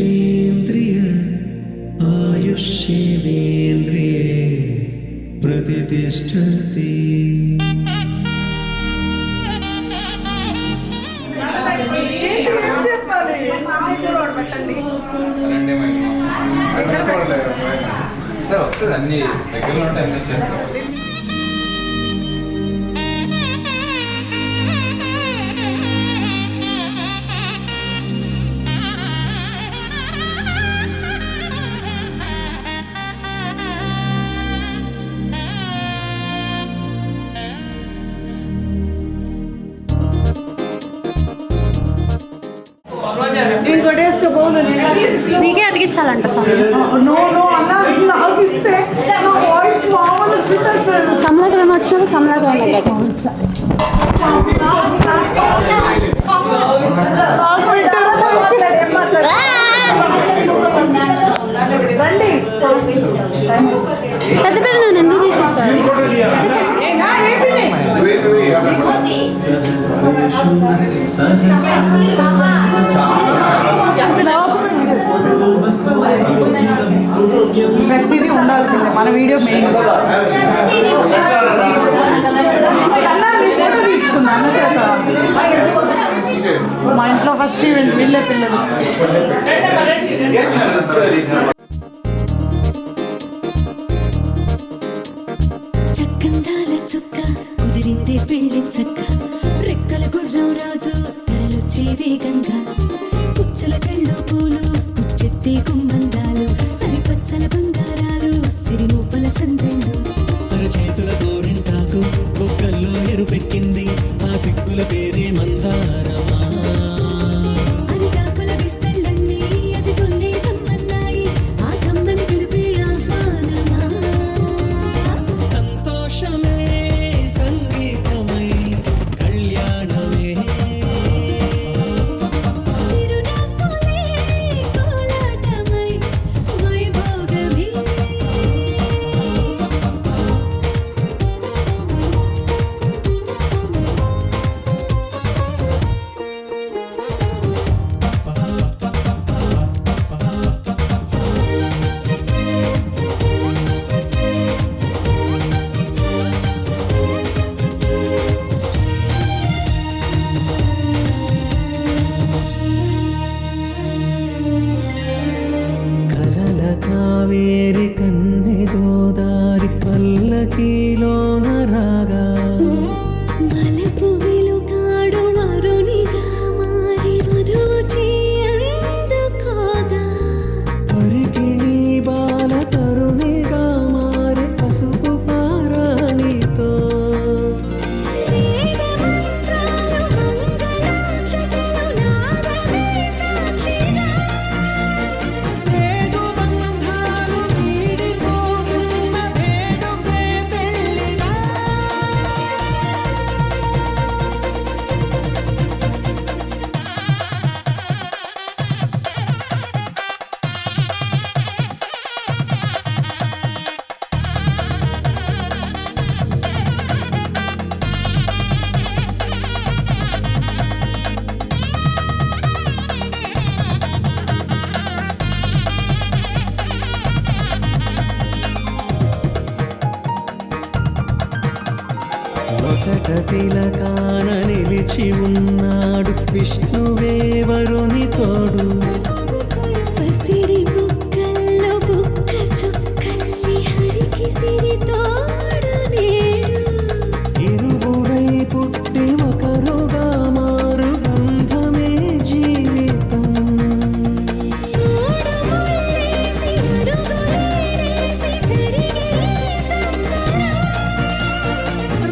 जितेन्द्रिय आयुष्येवेन्द्रिये प्रतिष्ठति। అన్ని దగ్గరలో ఉంటాయి. నీకే అతికించాలంట కమలాకరం వచ్చినప్పుడు కమలాకరం పెద్ద పెద్ద నన్ను ఎందుకు తీసేస్తాను. ప్రతిదీ ఉండాల్సిందే మన వీడియో మెయిన్. తీసుకున్నాను చేత మా ఇంట్లో ఫస్ట్ ఈవెంట్ వీళ్ళే పిల్లలు. చక్కందాల చుక్క కుదిరిందే పెళ్లి చక్క రెక్కల గుర్రం రాజు తలొచ్చే వేగంగా పుచ్చల చెళ్ళు పూలు పుచ్చెత్తే గుమ్మందాలు అది పచ్చల బంగారాలు సిరిమూపల సందళ్ళు చేతుల గోరింటాకు బొక్కల్లో ఎరుపెక్కింది ఆ సిక్కుల పేరే మందారమా. అది కాకుల విస్తళ్ళన్నీ అది తొండే కమ్మన్నాయి ఆ కమ్మని పిలిపే ఆహ్వానమా. సంతోషమే సంగీతమై కళ్యాణమే చిరునవ్వులే కోలాటమై వైభోగమే. కలల కావేరి కన్నె గోదారి పల్లకీలోన రాగా వలపు వెలుగాడు వరునిగా మారి వధూచి అందుకోగా పరికిణి బాల తరుణిగా మారి పసుపు పారాణితో వేద మంత్రాలు మంగళాక్షతలు నాదమే సాక్షిగా రేగు బంధాలు వీడిపోతున్న వేడుకే పెళ్లిగా. వసట తిలకాన నిలిచి ఉన్నాడు విష్ణువే వరుని తోడు. పసిడి బుక్కల్లో బుక్క చుక్కల్లి హరికి సిరి తోడు నేడు ఇరువురై పుట్టి ఒకరుగా మారు బంధమే జీవితం. తోడు ముళ్ళేసి అడుగులేసి జరిగే సంబరం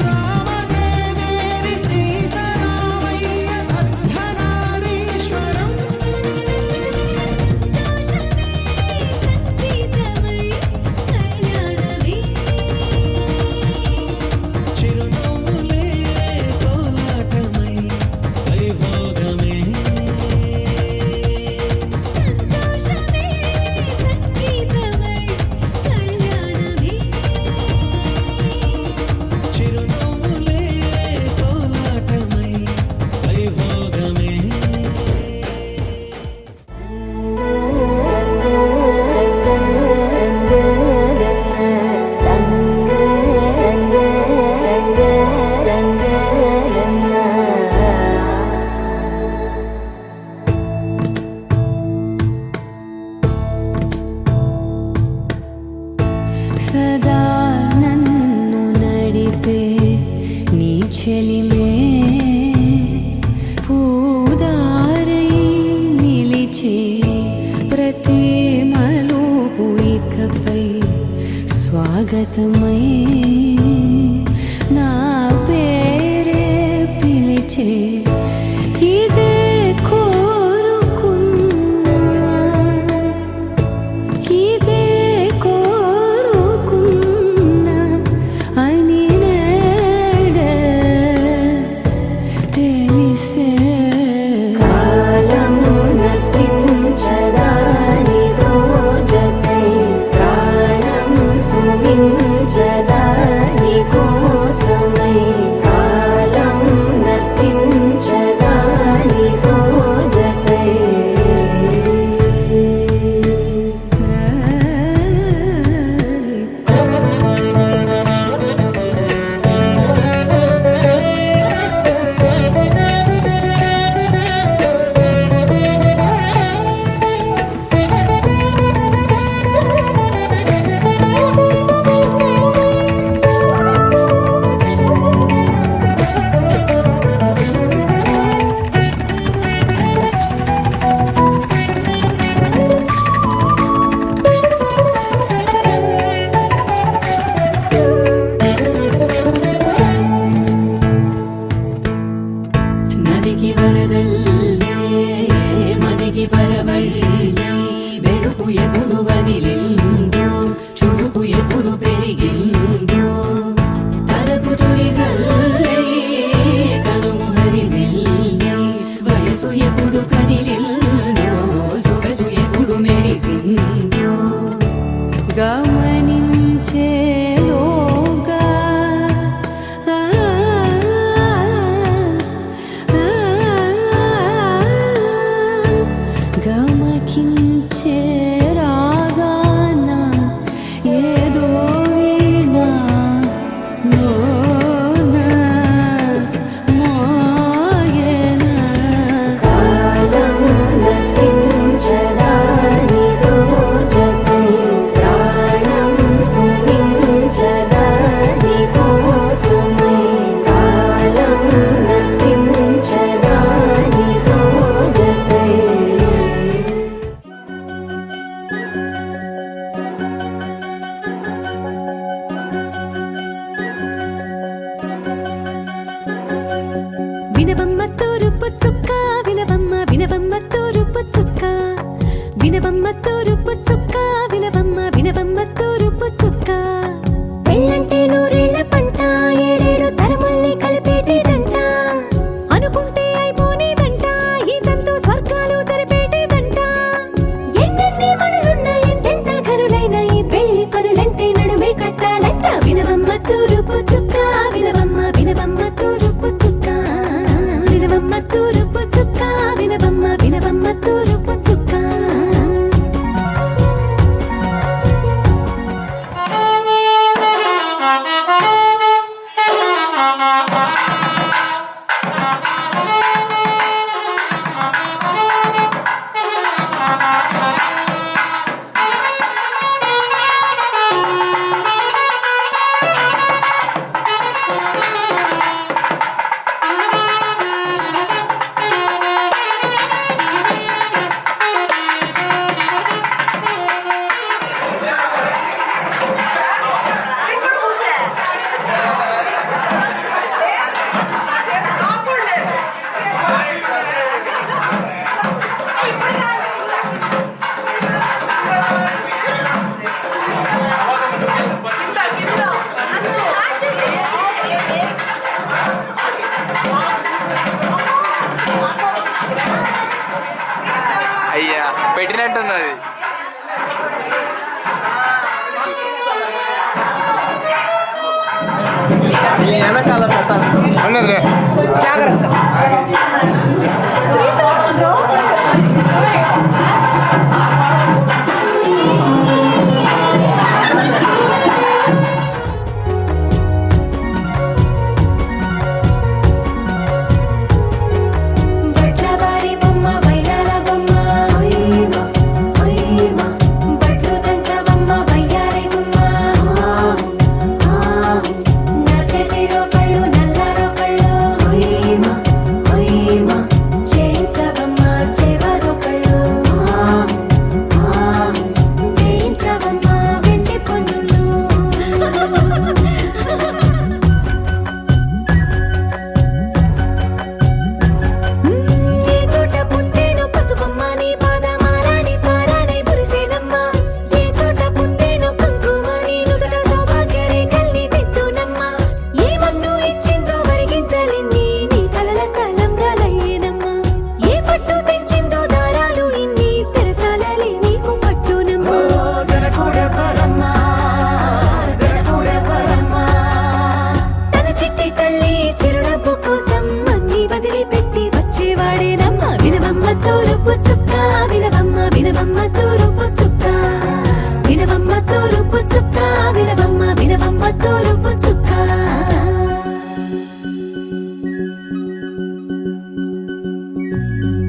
రామదేవేరి సీతారామయ్య అర్ధనారీశ్వరం. ప్రతి మలుపు ఇకపై స్వాగతమై నా పేరే పిలిచే ఇదే కోరుకున్నా ఇదే కోరుకున్నా అని నేడే తెలిసే కాలం నతించదాని రోజకై ప్రాణం సుమించదాని కోసమై కాలం నతించదాని రోజకై నదికి వరదల్లే మదికి పరవళ్ళే వెలుపు ఎప్పుడు వదిలిందో చురుకు ఎప్పుడు పెరిగిందో తలపు తొలిసల్లే కనుము హరిమెల్లే వయసు ఎప్పుడు కదిలిందో సొగసు ఎప్పుడు మెరిసిందో గమనించేలోగా గమకించే రాగాన ఏదో వీణా మోన మోయన కాలం నతించదాని రోజకై ప్రాణం సుమించదాని కోసమై కాలం నతించదాని రోజకై వినవమ్మ తూరుపు చుక్క వినవమ్మ వినవమ్మ తూరుపు చుక్క వినవమ్మ తూరుపు చుక్క వినవమ్మ వినవమ్మ తూరుపు చుక్క పెళ్ళంటే నూరేళ్ల పంట ఏడేడు తరముల్ని కలిపేటేదంట అనుకుంటే అయిపోనేదంట ఈ తంతు స్వర్గాలు జరిపేటేదంట ఎన్నెన్ని మనులున్న ఎంతెంత కరులైన ఈ పెళ్లి పనులంటే నడుమే కట్టాలంట వినవమ్మ తూరుపు చుక్క వినవమ్మ వినవమ్మ తూరుపు చుక్క వినవమ్మ తూరుపు చుక్క వినవమ్మ వినవమ్మ తూరుపు చుక్క అయ్యా పెట్టినట్టుంది అది. వెనకాల పెట్టాలి అన్నదిలే జాగ్రత్త. నా చేతిలో కళ్ళు నల్లారో కళ్ళు వినవమ్మ తూరుపు చుక్క వినవమ్మ తూరుపు చుక్క వినవమ్మ వినవమ్మ తూరుపు చుక్క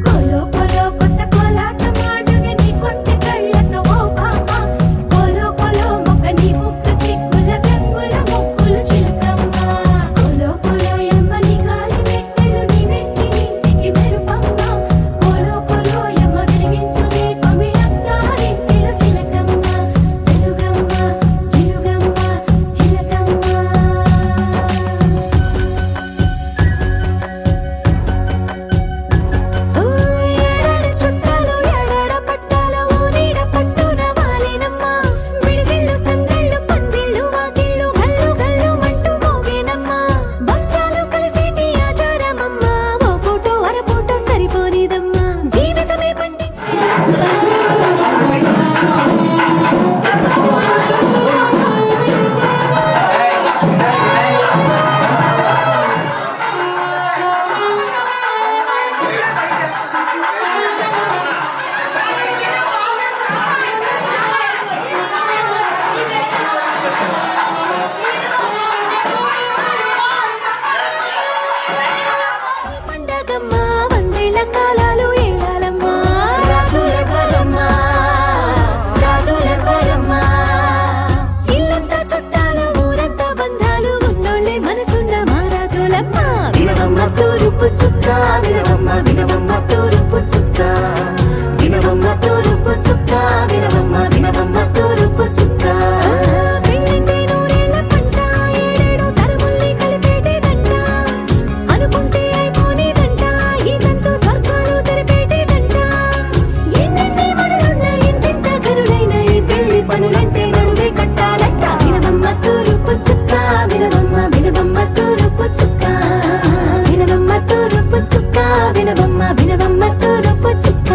కోలో కోలో కొత్త కోలాటం ఆడుగే నీ కొంటె కళ్ళతో ఓ బామ్మ కోలో కోలో మొక్క నీ ముక్కు సిగ్గుల రంగుల ముక్కులు చిలకమ్మ కోలో కోలో యమ్మ నీ కాలి మెట్టెలు నీ నెట్టి నింటికి మెరుపమ్మ కోలో కోలో యమ్మ వెలిగించు దీపమి అత్తారింటిలో చిలకమ్మ వెలుగమ్మ చిలుగమ్మ చిలకమ్మ ఏడాడ చుట్టాలు ఏడాడ పట్టాలు ఊరిడ పట్టున వాలినమ్మ విడిదిళ్ళు సందళ్ళు పందిళ్ళు వాకిళ్ళు గల్లు గల్లు మంటూ మోగేనమ్మ వంశాలు కలిసేటి ఆచారమమ్మ ఓ పూటో అరపూటో సరిపోనిదమ్మ జీవితమే పండి పండగమ్మ వందేళ్ల కాలాలు ఏలాలమ్మ రాజుల వరమ్మ రాజుల వరమ్మ ఇల్లంతా చుట్టాలు ఊరంతా బంధాలు ఉన్నోళ్ళే మనసున్న మహారాజులమ్మ వినవమ్మ తూరుపు చుక్క వినవమ్మ వినవమ్మ తూరుపు చుక్క వినవమ్మ తూరుపు చుక్క వినవమ్మ వినవమ్మ తూరుపు చుక్క పెళ్ళంటే నూరేళ్ల పంట ఏడేడు తరముల్ని కలిపేటేదంట అనుకుంటే అయిపోనేదంట ఈ తంతు స్వర్గాలు సరిపేటేదంట ఎన్నెన్ని మడులున్న ఎంతెంత కరులైన ఈ పెళ్లి పనులంటే నడువే కట్టాలంట వినవమ్మ తూరుపు చుక్క వినవమ్మ వినవమ్మ తూరుపు చుక్క వినవమ్మ తూరుపు చుక్క వినవమ్మ వినవమ్మ తూరుపు చుక్క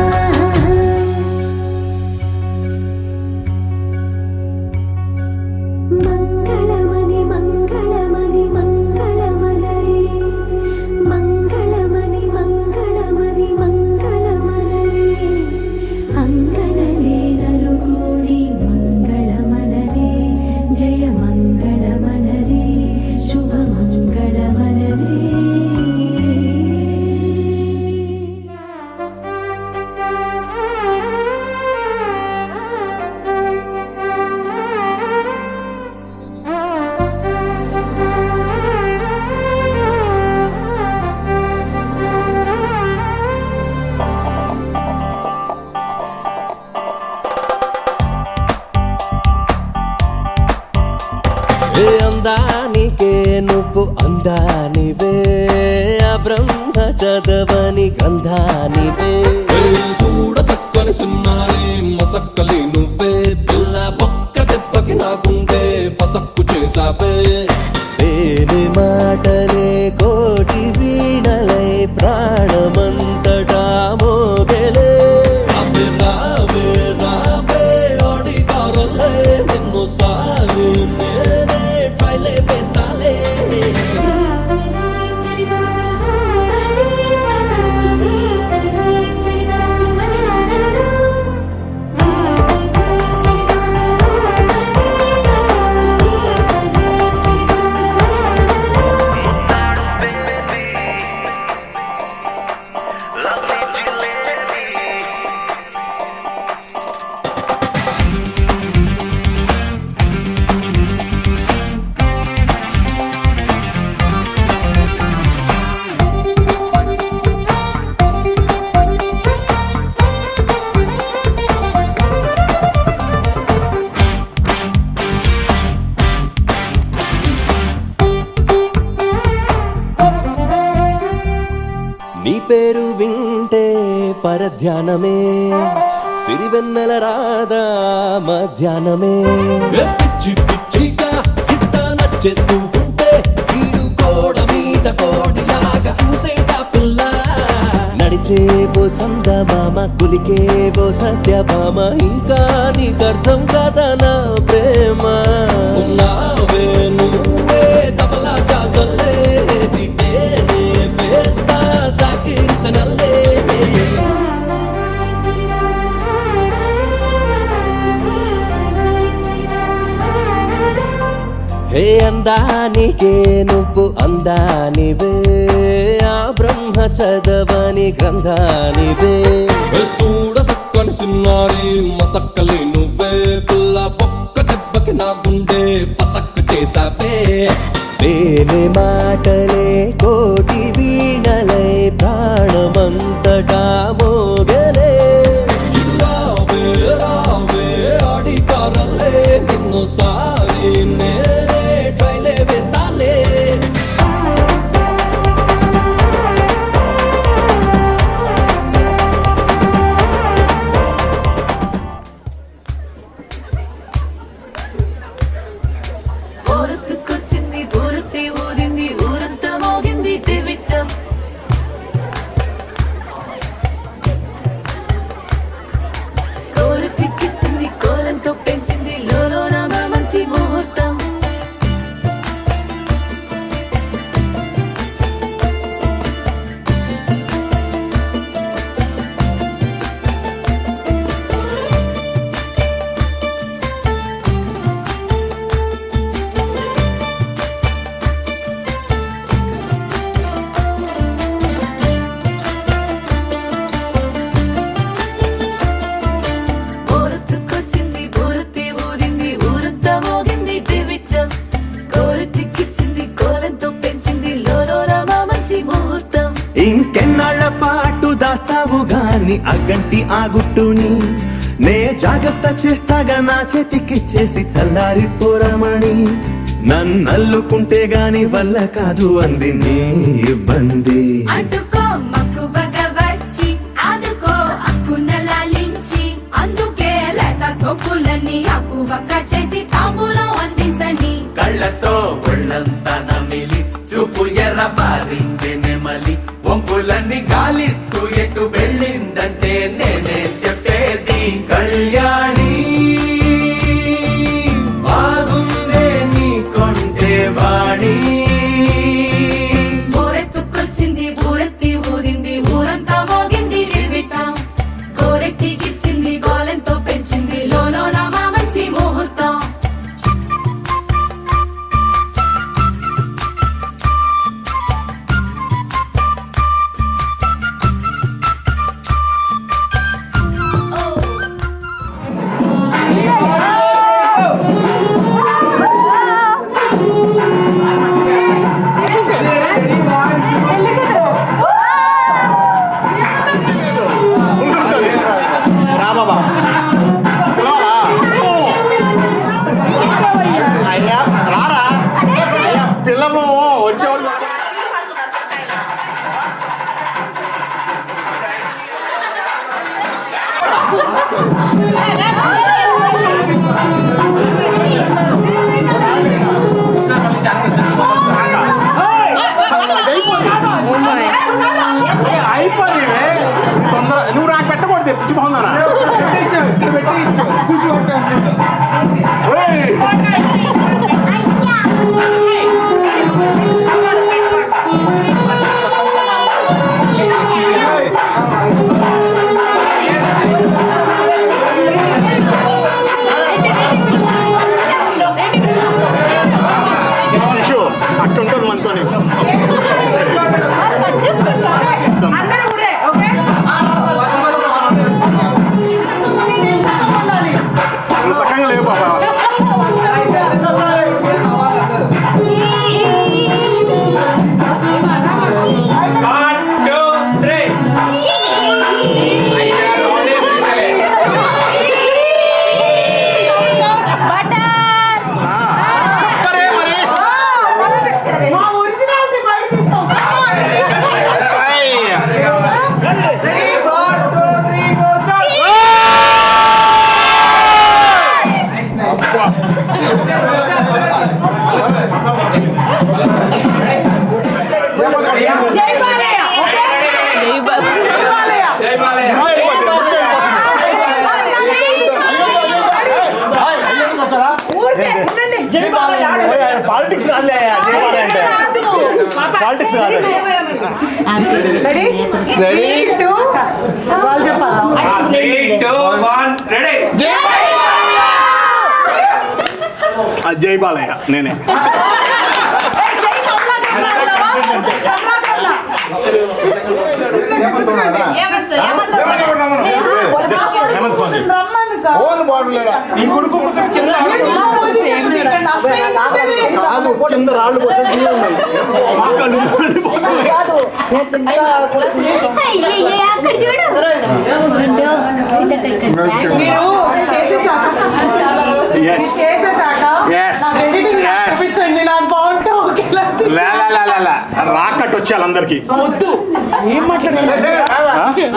మంగళమణి మంగళమణి మంగళమలరే మంగళమణి మంగళమణి మంగళమలరే అంగనలే నలుగూడి మంగళమనరే జయ మంగళమనరే శుభ మంగళమనరే ఏ అందానికే నువ్వు అందానివే ఆ బ్రహ్మ చదవని గ్రంథానివే చూడ సక్కని సున్నాని మసక్కలి నువ్వే పిల్ల ఒక్క దెబ్బకి నాకుండే పసక్కు చేసావే పేరు మాటలే కోటి వీణలై ప్రాణమంతటా మోగలే రావే రావే రావే ఆడికారలే నిన్ను సారి నేనే ట్రైలే వేస్తాలే నీ పేరు వింటే పరధ్యానమే సిరివెన్నెల రాధా మధ్యాహ్నమే పిచ్చి పిచ్చిగా గిట్ట నచ్చేస్తూ ఉంటే ఈడు కోడ మీద కోడిలాగా చూసేదా పిల్ల నడిచేవో చందమామ కులికేవో సత్యభామ ఇంకా నీకర్థం కదా నా ప్రేమ ఉన్నావే నువ్వే తబలా చాసల్లే బిడ్డేనే వేస్తా సాకిరిసనల్లే ఏ అందానికే నువ్వు అందానివే, ఆ బ్రహ్మ చదవని గ్రంథానివే. చూడ సక్కని సిన్నారి మసక్కలే నువ్వే, పిల్ల ఒక్క దెబ్బకి నా గుండె పసక్క చేసావే. వేరే మాటలే కోటి వీణలై ప్రాణమంతటా మోగలే. రావే రావే అడిగారలే, నిన్నోసారి నేనే ట్రైలే వేస్తాలే. ఊరొత్తుకొచ్చింది ఊరొత్తి ఊదింది ఊరంతా మోగింది టివిట్టం. కోరటిక్కిచ్చింది కోలంతో పెంచింది లోలోన మంచి ముహూర్తం. ఊరొత్తుకొచ్చింది ఊరొత్తి ఊదింది ఊరంతా మోగింది టివిట్టం. కోరటిక్కిచ్చింది కోలంతో పెంచింది లోలోన మంచి ముహూర్తం. ఇంకెన్నాళ్ల పాటు దాస్తావు గాని అగ్గంటి ఆ గుట్టుని, నే జాగ్రత్త చేస్తాగా నా చేతికిచ్చేసి చల్లారిపోరమణి. నన్నల్లుకుంటే గాని వల్ల కాదు అంది నీ ఇబ్బంది. అడ్డుకో మక్కువగా వచ్చి ఆదుకో అక్కున లాలించి, అందుకే లేత సోకులన్నీ అక్కువక్క చేసి తాంబూలం అందించని. కళ్ళతో ఒళ్ళంతా నమిలి చూపు ఎర్ర బారింది నెమలి, వంపులన్నీ గాలిస్తూ ఎటు వెళ్ళిందంటే నేనే చెప్పేది. కళ్యాణి బాగుందే నీ కొంటే బాణి. ఊరెత్తుకొచ్చింది ఊరెత్తి ఊదింది ఊరంతా మోగింది టివిట్టం. కోరెట్టికిచ్చింది గోలెంతో పెంచింది లోలోన మంచి ముహూర్తం. రా బాబా అయ్యా రారా అయ్యా పిల్లము వచ్చేవాళ్ళు. అయిపోయి తొందర నువ్వు నాకు పెట్టకూడదు పిచ్చిపోతున్నారా. అట్టుంటుంది మనతో నువ్వు సక్కంగా లేవు బాబా. పాలిటిక్స్ కాదులే, పాలిటిక్స్ కాదు. రెడీ 2 వాళ్ళు చెప్పాలా? 3, 2, 1 రెడీ. జై బాలయ్య నేనే. కాదు కింద రాళ్ళు మీరు చేసేసాక నాకు బాగుంటే రాకట్ వచ్చి వాళ్ళందరికీ వద్దు ఏం మాట్లాడారు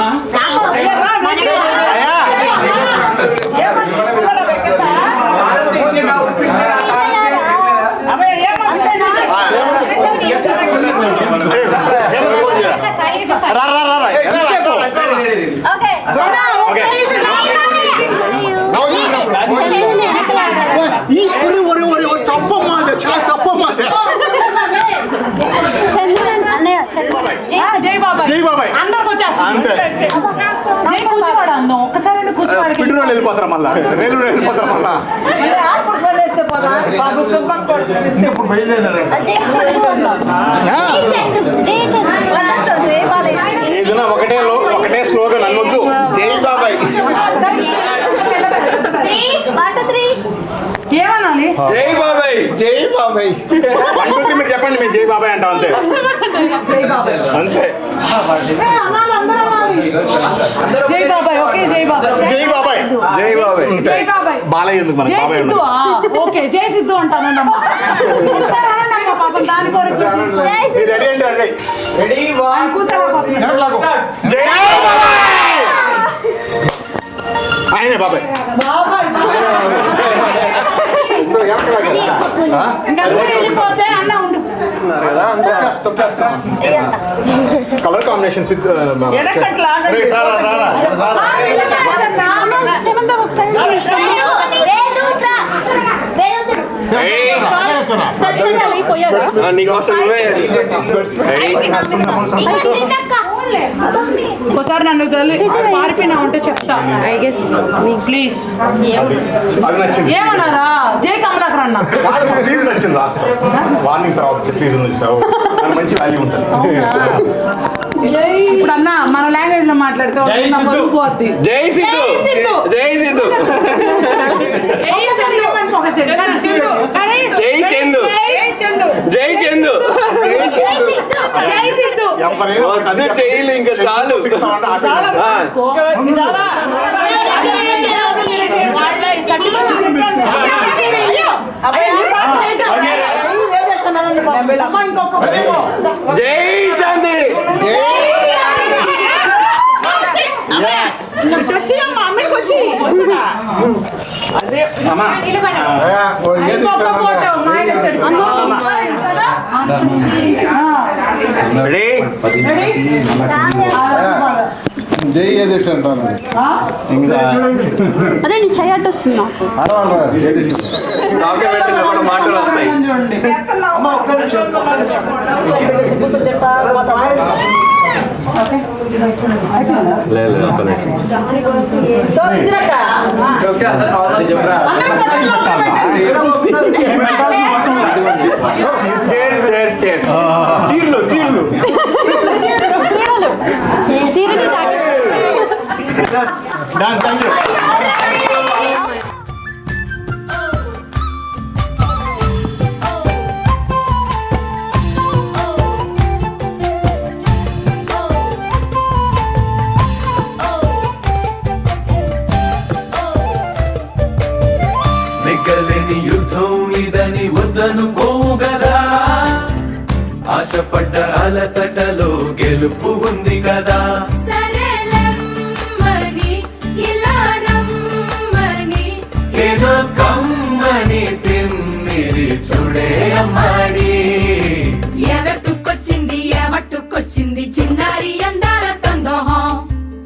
జై బాబాయ్ అందరికి వచ్చేస్తుంది జై కూర్చోవాడు అందం ఒక్కసారి కూర్చోవాడు వెళ్ళిపోతారా మళ్ళా వెళ్ళిపోతారా మళ్ళా ఏదైనా ఒకటే స్లోగన్ అనొద్దు. జై బాబాయ్ ఏమనాలి జై బాబాయ్ జై బాబాయ్ 1 2 3 మీరు చెప్పండి. మేము జై బాబాయ్ అంటాం అంతే అంతే. జై బాబాయ్ ఓకే జై బాబాయ్ జై బాబాయ్ జై బాబాయ్ జై బాబాయ్ బాలయ్య ఎందుకు మనకి జై బాబాయ్ సిద్ధు ఓకే జై సిద్ధు అంటానమ్మా పాపం దాని కొరకు రెడీ అండి రెడీ కూర్చోరా పాపం జై బాబాయ్ ఆయనే బాబాయ్ ఇంకా వెళ్ళిపోతే అన్న ఉండు కలర్ కాంబినేషన్ ఒకసారి నన్ను పారిపోయినా ఉంటే చెప్తా ప్లీజ్ ఏమన్నారా జై కమలాకర్ అన్న ప్లీజ్ నచ్చింది లాస్ట్ వార్నింగ్ తర్వాత ప్లీజ్ మంచి వాల్యూ ఉంటుంది. ఇప్పుడు అన్న మన లాంగ్వేజ్ లో మాట్లాడితే పోద్ది జై సిద్ధు జై సిద్ధు జై చందు జై చందు జై సిద్ధు జైలు ఇంకా చాలు జై చంద్రి అదే జై యదేశ్ అంటాను అదే నీ చెయ్యి అడ్డు వస్తుందా మాటలు వస్తాయి. చీరలు చీరలు చీరలు థ్యాంక్ యూ. నెగ్గలేని యుద్ధం ఇదని వద్దనుకోవు గదా, ఆశపడ్డ అలసటలో గెలుపు ఉంది కదా. సరేలమ్మని ఇలా రమ్మని ఏదో కమ్మని తిమ్మిరి చూడే అమ్మాడి. ఎవట్టుకొచ్చింది చిన్నారి అందాల సందోహం,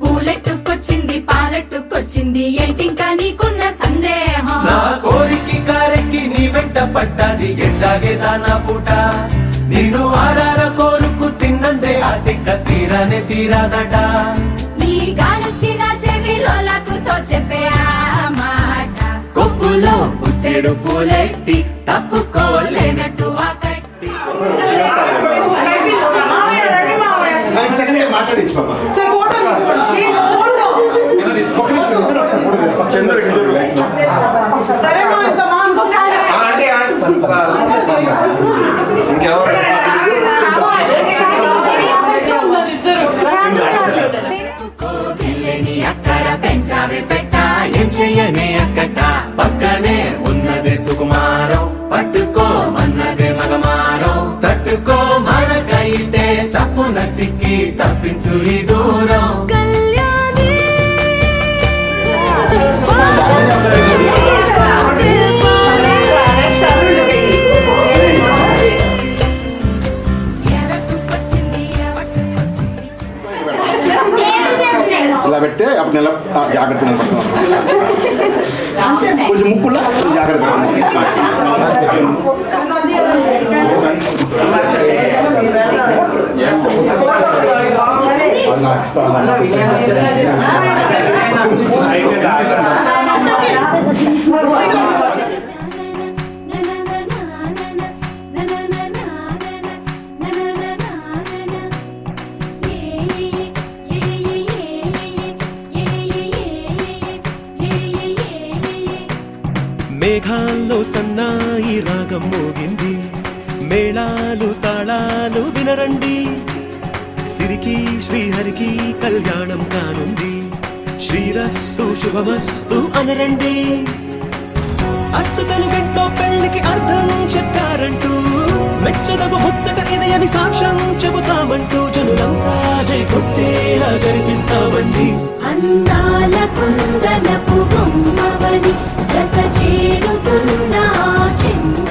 పూలెట్టుకొచ్చింది పాలెట్టుకొచ్చింది ఏంటింకా నీకున్న సందేహం. నా కోరికి కారెక్కి నీ వెంట పడ్డది ఎట్టాగే దానా పూట, నేను ఆరార కోరుకు తిన్నందే ఆ తిక్క తీరానే తీరాదట. నీ గాలొచ్చిన చెవిలో లకుతో చెప్పే ఆ మాట, కొప్పులో పుట్టే తంగేడు పూలెట్టి తప్పుకోలేనట్టు ఆ కట్టి. మాట్లాడించు బాబా. సార్ ఫోటో తీసుకోండి ప్లీజ్, ఫోటో. ఫస్ట్ ఎందరు సరే మా ఇంకా మా ఇంకోసారి కోవిల్లని అక్కర పెంచావే పెట్ట ఏం చెయ్యనే అక్కట పక్కనే ఉన్నదే సుకుమారం పట్టుకో మన్నదే మగమారం తట్టుకో మనకైతే చప్పున చిక్కి తప్పించు ఈ దూరం. ఇలా పెడితే అప్పుడు జాగ్రత్త నిలబడుతున్నాం. కొంచెం ముక్కుల్లో జాగ్రత్త. అది నాకు ఇస్తాను. మేఘాల్లో సన్నాయి రాగం మోగింది, మేళాలు తాళాలు వినరండి, సిరికి శ్రీహరికి కళ్యాణం కానుంది, శ్రీరస్తు శుభమస్తు అనరండి. అచ్చతలు గంటో పెళ్లికి అర్థం చెప్పారంటూ, మెచ్చదగు ముచ్చట ఇది అని సాక్ష్యం చెబుతామంటూ, జనులంతా జై కొట్టేలా జరిపిస్తామండి. అందాల కుందనపు బొమ్మవని జత చేరుతున్న చెంగు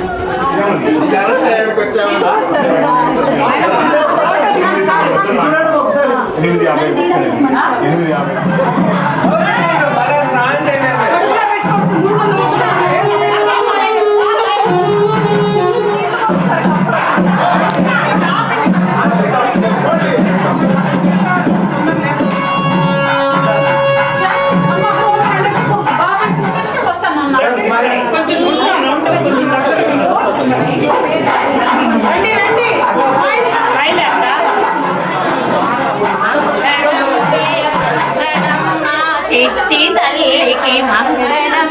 చిట్టి తల్లికి మంగళం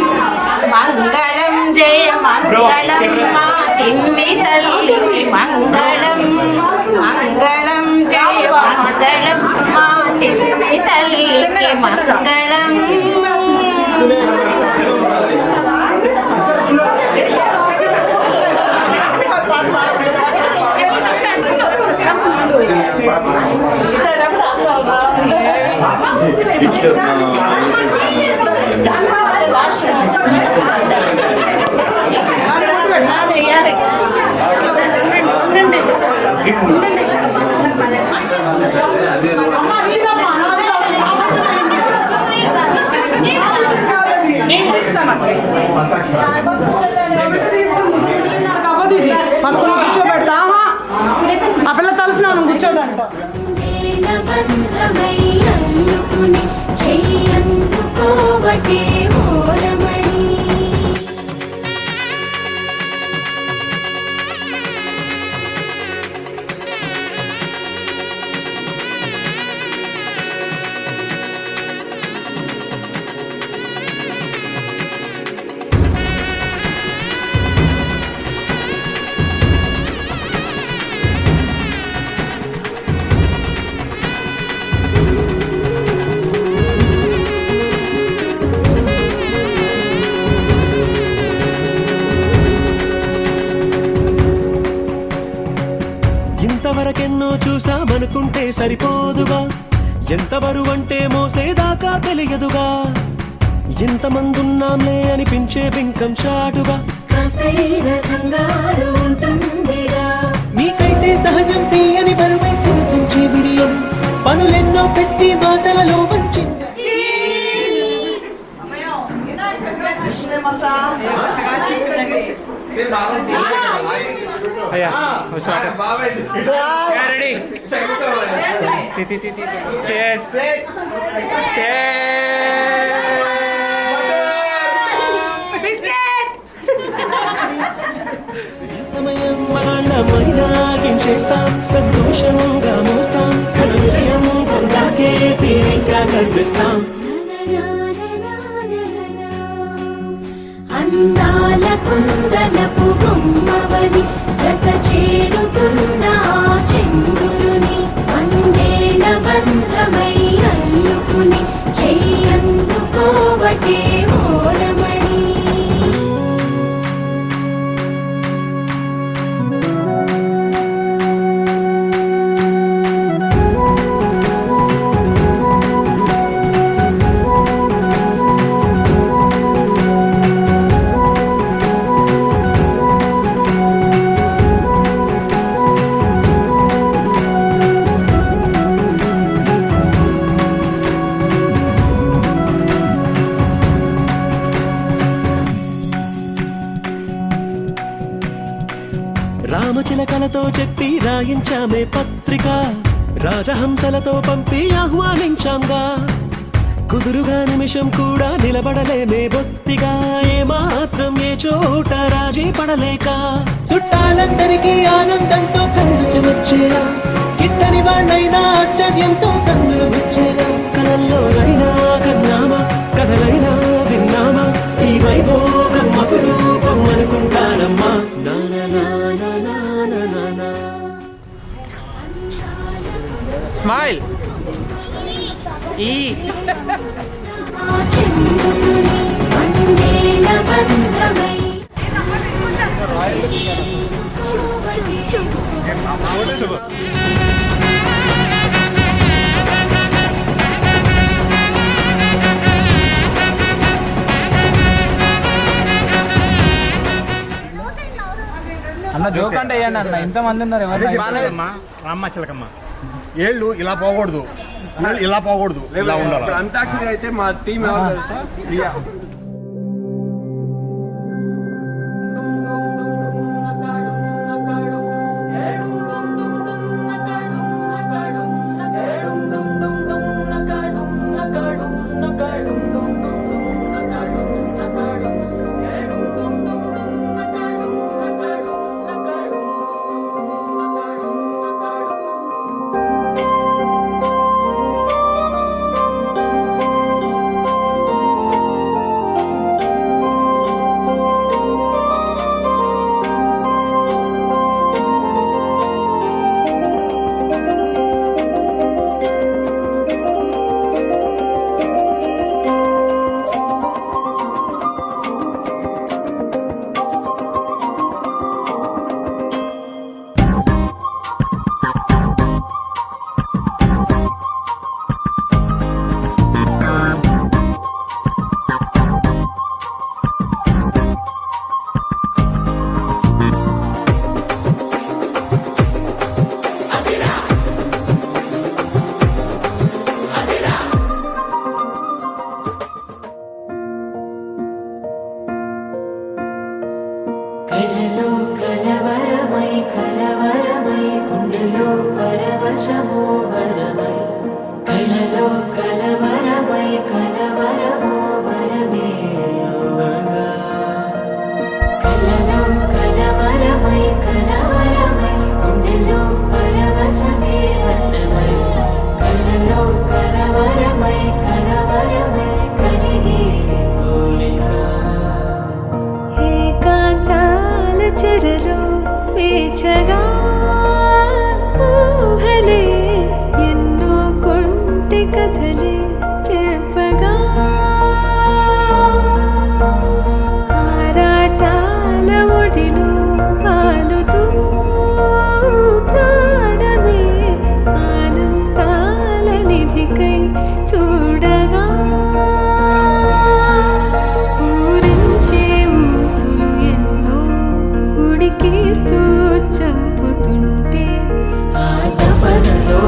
మంగళం జయ మంగళం మా చిన్ని తల్లికి మంగళం మంగళం జయ మంగళం మా చిన్ని తల్లికి మంగళం. కూర్చోబెడతా ఆ పిల్ల తలుసు నన్ను కూర్చోదంట. బంధమై అల్లుకుని చెయ్యందుకోవటే ఓరమణి. ఇంతవరకెన్నో చూసామనుకుంటే సరిపోదుగా, ఎంత బరువంటే మోసేదాకా తెలియదుగా, ఇంతమందున్నాంలే అనిపించే బింకం చాటుగా, మీకైతే సహజం తీయని బరువై సిరిసంచే బిడియం, పనులెన్నో పెట్టి మాటలలో వంచి చేస్తాం, సంతోషంగా మోస్తాం, ఘన విజయం పొందాకే తీరిగ్గా కనిపిస్తాం. అందాల కుందనపు బొమ్మవని జత చేరుతున్న ఆ చంద్రుని వందేళ్ల బంధమై అల్లుకుని చెయ్యందుకోవటే ఓరమణి. రామచిలకలతో చెప్పి రాయించామే పత్రిక, రాజహంసలతో పంపి ఆహ్వానించాంగా. కుదురుగా నిమిషం కూడా నిలబడలేమే బొత్తిగా, ఏ మాత్రం ఏ చోట రాజీ పడలేక. చుట్టాలందరికీ ఆనందంతో కళ్ళు చెమర్చేలా, గిట్టని వాళ్ళైనా ఆశ్చర్యంతో కన్నులు వచ్చేలా. కలల్లోనైనా కన్నామా, కథలైనా విన్నామా, ఈ వైభోగం అపురూపం అనుకుంటానమ్మా. స్మైల్ ఈ ఆ చంద్రుని వందేళ్ల బంధమై అన్న జోక్ అంటే వేయండి అన్న, ఇంతమంది ఉన్నారు ఎవరు రామ్మ చిలకమ్మ ఏళ్ళు ఇలా పోకూడదు, ఏళ్ళు ఇలా పోకూడదు, ఇలా ఉండాలి. అంతాక్షరి అయితే మా టీం ఎవరు తెలుసా? ప్రియా. కలలో కలవరమై కలవరమై గుండెలో పరవశమో వరమై, కలలో కలవరమై కలవరమో వరమే యోగగా. కలలో కలవరమై కలవరమై గుండెలో పరవశమే వశమై, కలలో కలవరమై కలవరమై కలిగే కోరిక. ఏకాంతాల చెరలో స్వేచ్ఛగా ఊహలే ఎన్నో కొంటె కథలే చెప్పగా, ఆరాటాల ఒడిలో వాలుతూ ప్రాణమే ఆనందాల నిధికై చూడగా, ఊరించే ఊసులు ఎన్నో ఉడికిస్తూ చంపుతుంటే ఆ తపనలో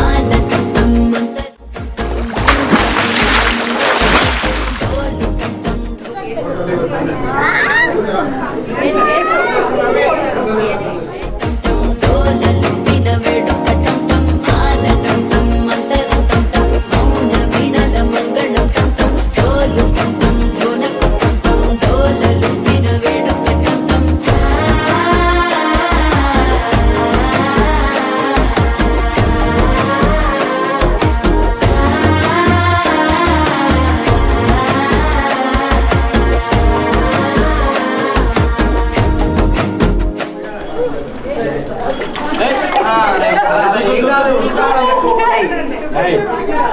మాల టం మంతరం డోలలు పిన వేడుక టం టం మాల టం టం మంతరం టం టం మౌన వీణల మంగళం టం టం డోలు టం టం డోలకు టం టం డోలలు పిన వేడుక టం టం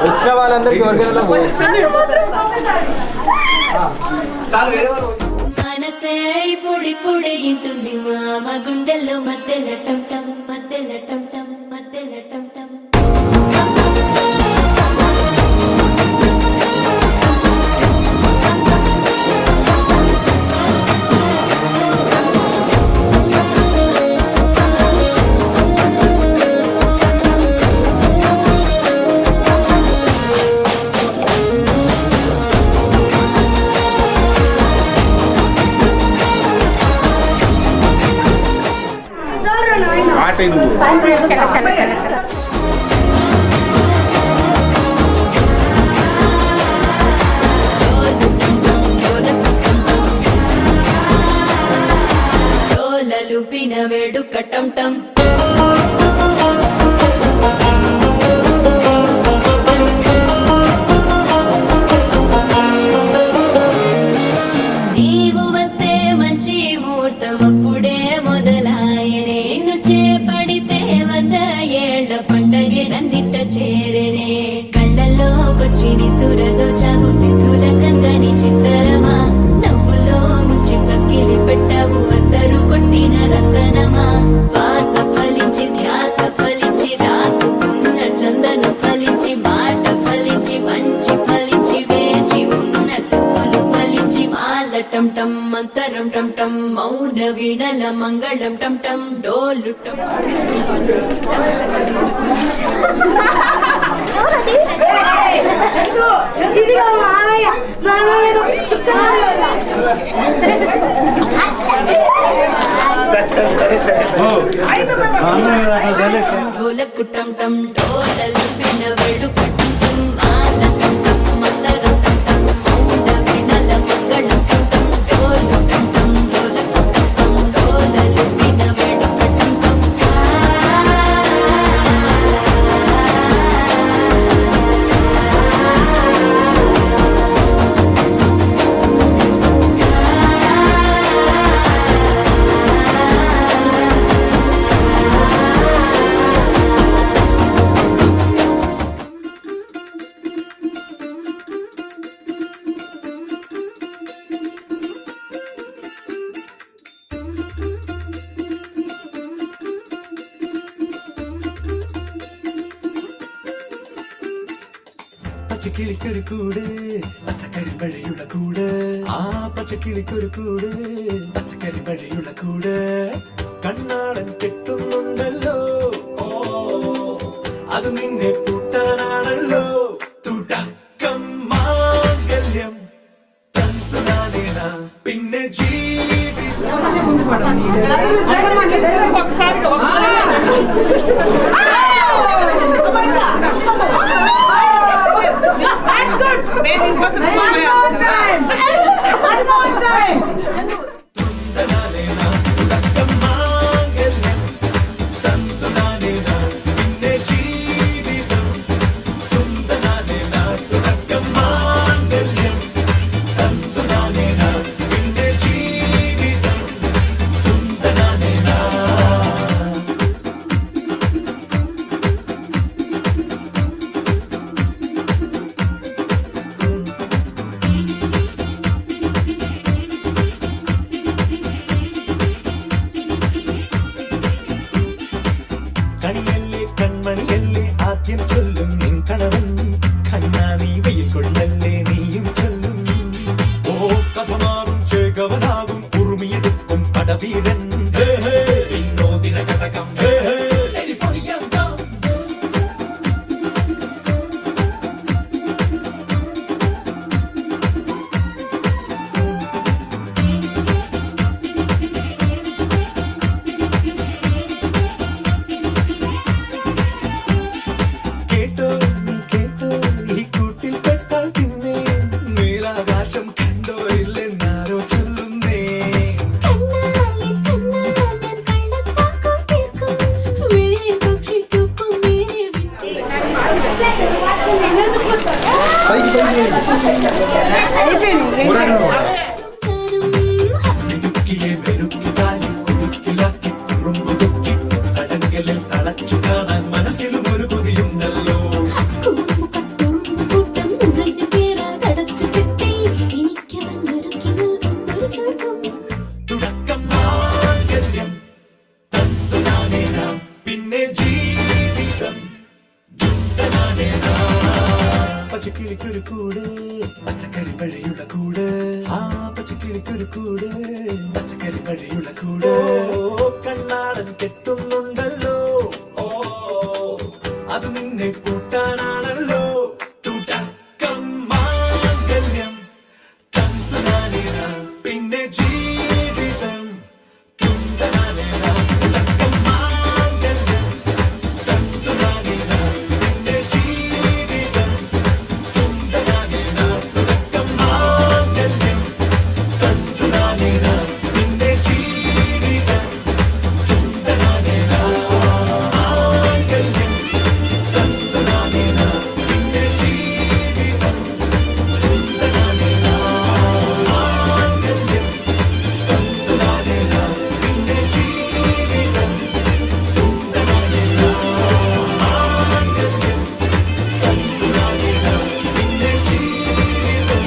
వచ్చిన వాళ్ళందరికీ ఎవరికైనా మనసే పొడి పొడి ఇంటుంది మామ గుండెల్లో మధ్యల టం టం మధ్యల టం టం మధ్యల టం టం ఆట ఇది డోలలు పిన వేడుక టం టం నీవు వస్తే మంచి ముహూర్తం అప్పుడే మొదలాయనే నిన్ను చేపడితే 100 ఏళ్ల పండగే నన్నిట్ట చేరేనే కళ్ళల్లోకొచ్చి నిద్దురదోచావు సిద్ధుల కందని చిత్తరమా నవ్వులో ముంచి చక్కిలి పెట్టావు అద్దరు కొట్టిన రతనమా శ్వాస ఫలించి ధ్యాస ఫలించి రాసుకున్న చందనం ఫలించి మాట ఫలించి మంచి ఫలించి వేచి ఉన్న చూపులు ఫలించి మాల టం టం మంతరం టం టం మౌన వీణల మంగళం టం టం డోలు టం ఇదిగో మామయ్య మామయ్య చుక్క ढोलक टम टम ढोलल बिन वेडुक टम टम माल टम टम मंतरम टम टम मौन विनल मंगलम टम टम ढोल टम टम ढोलक टम टम ढोलल बिन वेडुक टम टम പച്ചക്കിളിക്കൊരു കൂട് പച്ചക്കറി മഴയുള്ള കൂട് ആ പച്ചക്കിളിക്കൊരു കൂട് പച്ചക്കറി മഴയുള്ള കൂട് കണ്ണാടൻ കെട്ടുന്നുണ്ടല്ലോ ഓ അത് നിന്നെ പൂട്ടാനാണല്ലോ തുടക്കം മാംഗല്യം തന്തുനാനേന പിന്നെ ജീവിതം తుందనానేన തുടക്കം മാംഗല്യം തന്തുനാനേന പിന്നെ ജീവിതം తుందనానేన തുടക്കം മാംഗല്യം തന്തുനാനേന പിന്നെ ജീവിതം తుందనానేന കണിയല്ലേ കൺമണിയല്ലേ ആദ്യം ചൊല്ലും നിൻ കണവൻ കണ്ണാടി വെയിൽ കൊള്ളല്ലേ നീയും ചൊല്ലും ഓ കഥ മാറും ചേകവനാകും ഉറുമിയെടുക്കും പടവീരൻ വിനോദിന കടകം മിടുക്കിയെ മെരുക്കി താലി കുടുക്കിലാക്കി കുറുമ്പു തൊക്കി തടങ്കലിൽ തളച്ചു കാണാൻ മനസ്സിലും ഒരു കൊതിയുണ്ടല്ലോ കൂട്ടം ഉറഞ്ഞു പേരാടച്ചു കിട്ടി എനിക്ക് വന്നൊരുക്കി സ്വർഗം തുടക്കം മാംഗല്യം തന്തുനാനേന പിന്നെ ജീവിതം ദുന്തനാനേന പച്ചക്കിളിക്കൊരു കൂട് പച്ചക്കറി വഴിയുള്ള കൂട് ആ പച്ചക്കിളിക്കൊരു കൂട് പച്ചക്കറി വഴിയുള്ള കൂട് കണ്ണാടൻ കെട്ടുന്നുണ്ടല്ലോ ഓ അത് നിന്നെ പൂട്ടാനാണല്ലോ തുടക്കം മാംഗല്യം തന്തുനാനേന പിന്നെ ജീവിതം തുന്തനാനേന തുടക്കം മാംഗല്യം തന്തുനാനേന പിന്നെ ജീവിതം തുന്തനാനേന തുടക്കം മാംഗല്യം തന്തുനാനേന പിന്നെ ജീവിതം തുന്തനാനേന മാംഗല്യം തന്തുനാനേന പിന്നെ ജീവിതം തുന്തനാനേന മാംഗല്യം തന്തുനാനേന പിന്നെ ജീവിതം തുന്തനാനേന മാംഗല്യം തന്തുനാനേന പിന്നെ ജീവിതം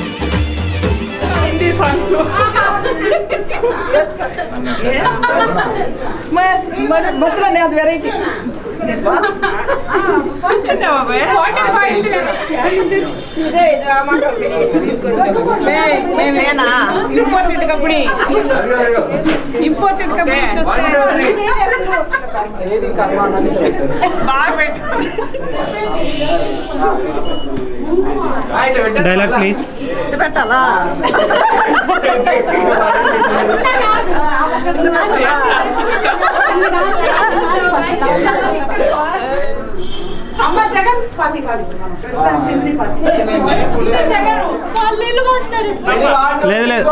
మొత్తం అది variety important company important company బాగా పెట్టు డైలాగ్ ప్లీజ్. పెట్టాలా అమ్మ జగన్ పార్టీ పాడి ప్రస్తుతం చంద్రి పార్టీ జగన్ వాళ్ళు ఇల్లు పోస్తారు. లేదు లేదు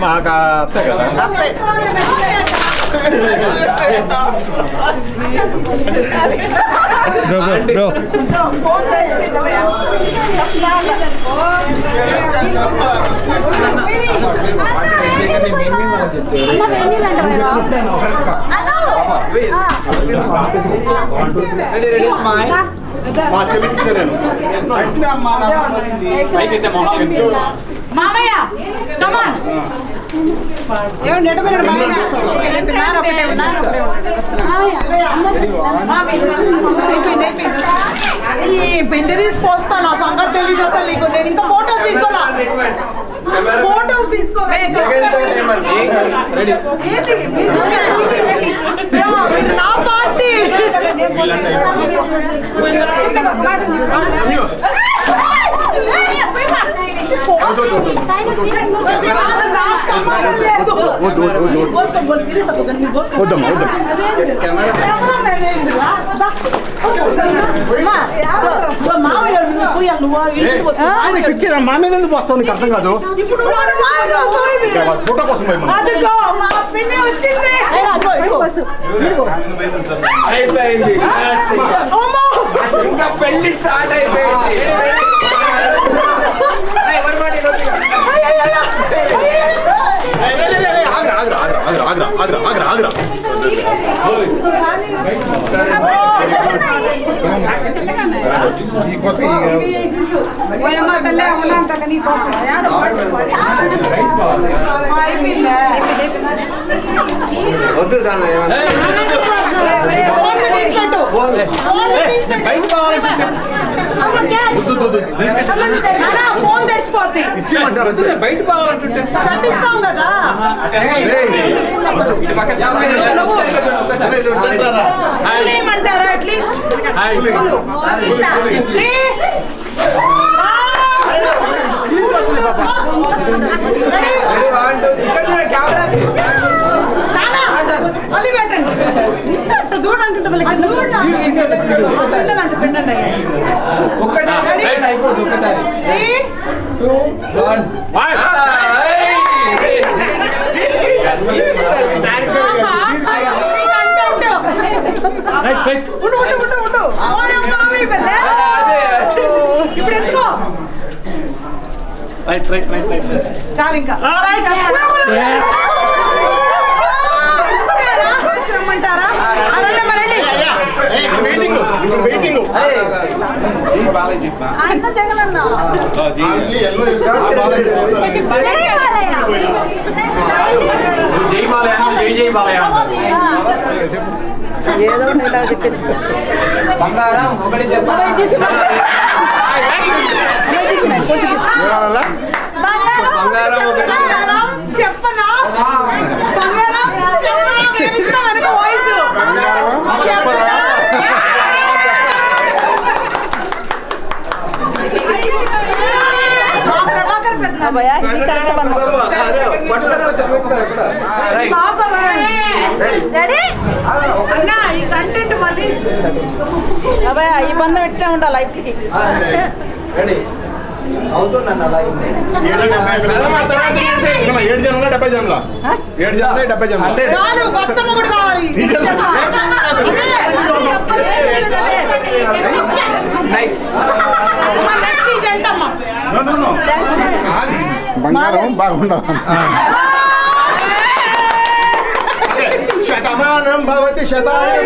మాకు అత్తే కదా బ్రో బ్రో అన్న వేణీళ్ళు అంటావా? మా చెల్లికి ఇచ్చాను మామయ్య కమాన్ ఏమండి ఉన్నారు ఒకటే ఉన్నారు ఈ పిండి తీసుకొస్తాను ఆ సంగతి తెలియదు అసలు నీకు నేను ఇంకా ఫోటోస్ తీసుకోవాలా ఫోటోస్ తీసుకోవాలి నా పార్టీ వద్దమ్మా వద్దాం ఆయనకి ఇచ్చిన మా మీద ఎందుకు వస్తావు నీకు అర్థం కాదు ఫోటో కోసం అయిపోయింది ఇంకా పెళ్లి స్టార్ట్ అయిపోయింది వద్దు దాన్ని ఫోన్ తెచ్చిపోద్ది ఇచ్చేయమంటారు బయట పోవాలంటుంటే కట్టిస్తాం కదా ఏమంటారా అట్లీస్ట్ మళ్ళీ పెట్టండి చూడండి పిండండి ఒక్కసారి 3, 2, 1 చాలు ఇంకా రమ్మంటారా వెయిటింగ్ అన్న జగనన్న జై బాలయ్య జై బాలయ్య ఏదో నెల చెప్పేసి బంగారం ఒకటి చెప్పనా బంగారం చెప్పనా వెనక వాయిస్ చెప్పనా ప్రభాకర్ పెద్ద అన్న ఈ కంటెంట్ మళ్ళీ ఈ బంధం ఎట్లా ఉండాలి లైఫ్కి అవుతుందన్న 7 జనంలో 70 జనంలో 7 జనంలో 70 జనంలో చాలు కొత్త మొగుడు కావాలి బంగారం బాగుండవు శతమానం భవతి శతాయం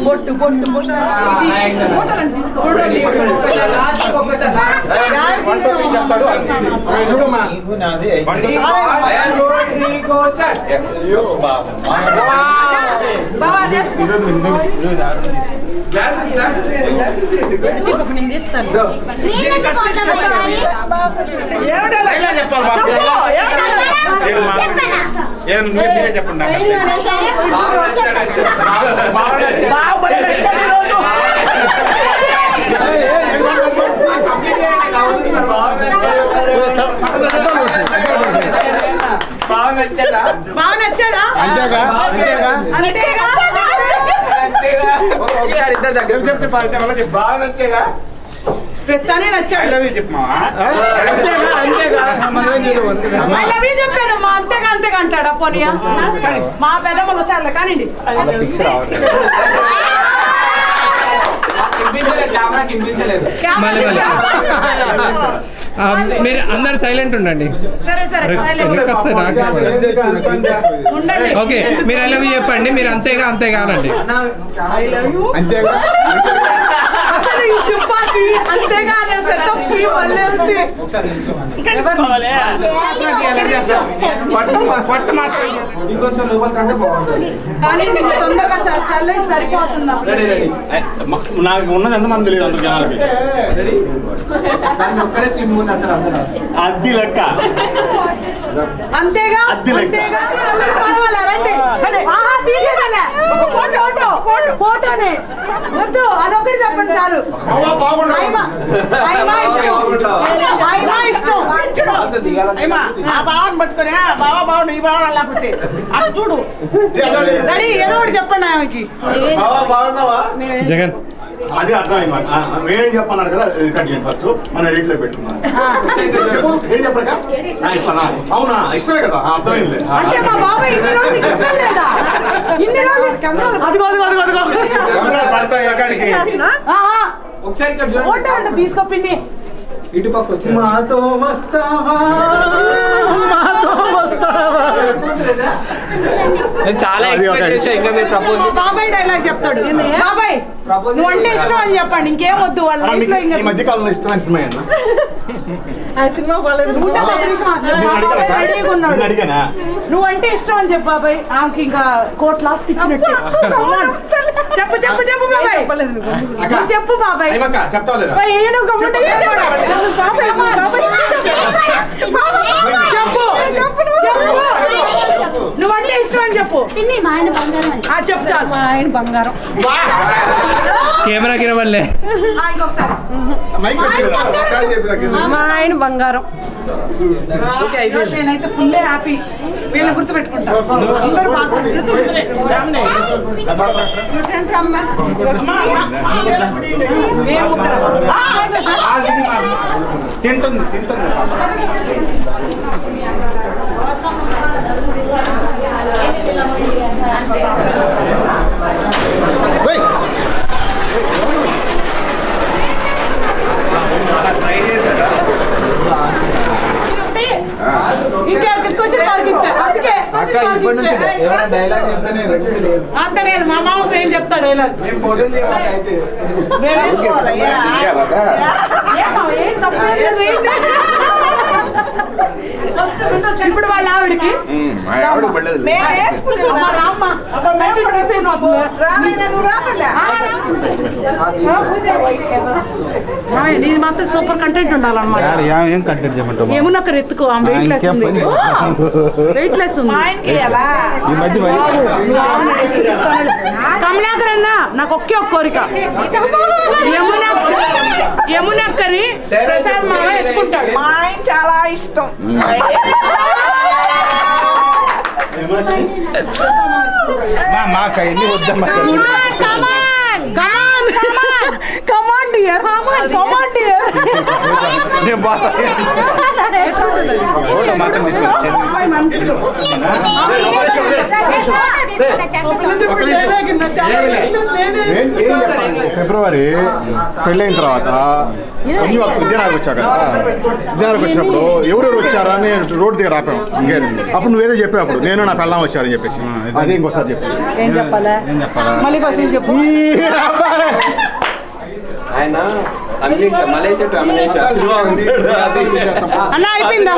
బొట్టు బొట్టు బొట్టు మీరే చెప్పండి బాగా నచ్చాడా అంతేగా అంతేగా ఒకసారి ఇద్దరు దగ్గర చెప్తే బాగా నచ్చేగా ప్రస్తుతానే నచ్చాడు ఐ లవ్ యూ చెప్పానమ్మా అంతేగా అంతేగా అంటాడా పోనీయా మా పెద్దమ్మలు సార్లు కానివ్వండి మీరు అందరు సైలెంట్ ఉండండి. సరే సరే ఉండండి ఓకే మీరు ఐ లవ్ యూ చెప్పండి. మీరు అంతేగా అంతేగా అనండి. ఐ లవ్ యూ అంతేగా అసలు ఈ చపాతి అంతేగా అనే సెటప్ వల్లే ఉంది ఇంకొంచెం లోపల కంటే బాగుంటుంది. కానీ నీకు సొంతగా చల్ల సరిపోతుంది నాకు ఉన్నది ఎంతమంది తెలియదు అందరు జనాలకి ఒక్కరే స్లిమ్ ఉంది అసలు అందరూ అద్ది లెక్క అంతేగా అద్దె లెక్క. అంతేగా రండి ఆహా తీసేదలే ఫోటోనే వద్దు అదొకటి చెప్పండి చాలు ఇష్టం ఆ బావని పట్టుకుని ఆ బావని ఈ బావ లేకపోతే అది చూడు రెడీ ఏదో ఒకటి చెప్పండి ఆమెకి బాగున్నావా జగన్ అది అర్థమైంది మాకు ఏం చెప్పన్నారు కదా కట్ చేయండి ఫస్ట్ మనం రేట్లో పెట్టుకున్నాం ఏం చెప్పక ఇట్లా అవునా ఇష్టమే కదా అర్థమైంది అంటే మా బాబాయ్ ఇన్ని రోజులు నీకు ఇష్టం లేదా ఇన్ని రోజులు కెమెరాలు అదిగో పడతాయి ఎక్కడికి ఆహా ఒకసారి ఇక్కడ చూడండి. ఫోటో అంటే తీసుకో పిన్ని ఇటు పక్క వచ్చి మాతో వస్తావా మాతో వస్తావా నేను చాలా ఎక్స్పెక్ట్ చేశా ఇంకా మీరు ప్రపోజ్ మా బాబాయ్ డైలాగ్ చెప్తాడు బాబాయ్ నువ్వు అంటే ఇష్టం అని చెప్పండి ఇంకేం వద్దు వాళ్ళ లైఫ్ లో ఇంకా ఈ మధ్య కాలంలో ఇష్టమైన సినిమా ఏందా? రెడీగా ఉన్నాడు అడిగానా నువ్వంటే ఇష్టం అని చెప్పు బాబాయ్ ఆమెకి ఇంకా కోట్ లాస్ట్ ఇచ్చినట్టు చెప్పు చెప్పు చెప్పు బాబాయ్ నువ్వు చెప్పు బాబాయ్ ఏమక్క చెప్తావా లేదా బాబాయ్, ఏడు గమ్ముంటే బాబాయ్, చెప్పు చెప్పు నువ్వంటే ఇష్టం అని చెప్పు పిన్ని మా ఆయన బంగారం అని చెప్పు చాలు మా ఆయన బంగారం కెమెరా కిరవల్లే ఇంకొకసారి మైక్ మా ఆయన బంగారం నేనైతే ఫుల్ హ్యాపీ వీళ్ళని గుర్తుపెట్టుకుంటా అందరూ తింటుంది డైలాగ్ చెప్తేనే అంత లేదు మా మామ ఏం చెప్తాడు డైలాగ్ మేము ఫోటోలు చేయాలి అయితే ఇప్పుడు వాళ్ళ ఆవిడకి నీది మాత్రం సూపర్ కంటెంట్ ఉండాలన్నమాట. ఏం కంటెంట్ చేయమంటావు ఏమున్నా ఒకరు ఎత్తుకో వెయిట్ లెస్ ఉంది, వెయిట్ లెస్ ఉంది. ఈ మధ్య కమలాకర్ అన్న నాకు ఒకే ఒక్క కోరిక, యమునక్కని ప్రసాద్ మామ ఎత్తుకుంటాడు. మా ఆయన చాలా ఇష్టం. మాకు అవన్నీ వద్దమ్మా. Command dear, command dear. నేను బాగా ఫోటో మాత్రం ఫిబ్రవరి పెళ్ళైన తర్వాత ఉద్యానానికి వచ్చా కదా, ఉద్యానానికి వచ్చినప్పుడు ఎవరెవరు వచ్చారా అని రోడ్డు దగ్గర ఆపాం. అప్పుడు నువ్వేదో చెప్పావు, అప్పుడు నేను నా పెళ్ళాం వచ్చారని చెప్పేసి అదే ఇంకోసారి చెప్పాను. ఏం చెప్పాలా మళ్ళీ ఫస్ట్ చెప్పు. ఆయన మలేషియా టు అమలేషియా అన్న అయిపోయిందా?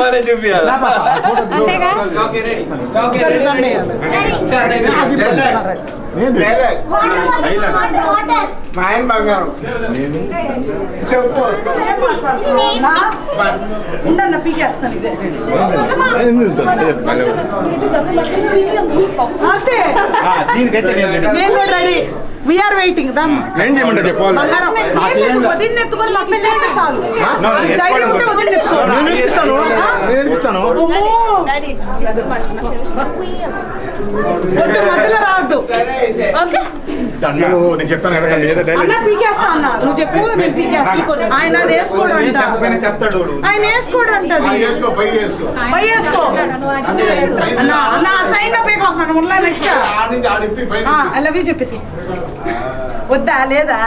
మా ఆయన బంగారం చెప్పు. ఉండన్న పీకేస్తాను ఇదే అంతే. దీనికైతే నేను కూడా రెడీ, వీఆర్ వెయిటింగ్. ఏం చేయమంటారు చెప్పు. వదిన ఎత్తుకొని నాకు ఇచ్చేస్తే చాలు. ధైర్యం ఉంటే వదిన ఎత్తుకో. నేను ఇస్తాను, నేను ఇస్తాను. మధ్యలో రావద్దు. దండలు నేను చెప్పాను కదా ఏదో అన్న డైలాగ్ పీకేస్తా అన్న, నువ్వు చెప్పు నేను పీకేస్తా. ఆయన అది వేసుకోడు అంట, చెప్తాడు. ఆయన వేసుకోడు అంటది. వేసుకో, పై వేసుకో. పై వేసుకో అన్న. అన్న సైన్ అప్ మనం ఉన్నా నెక్స్ట్ ఐ లవ్ యూ చెప్పేసి. వద్దా లేదా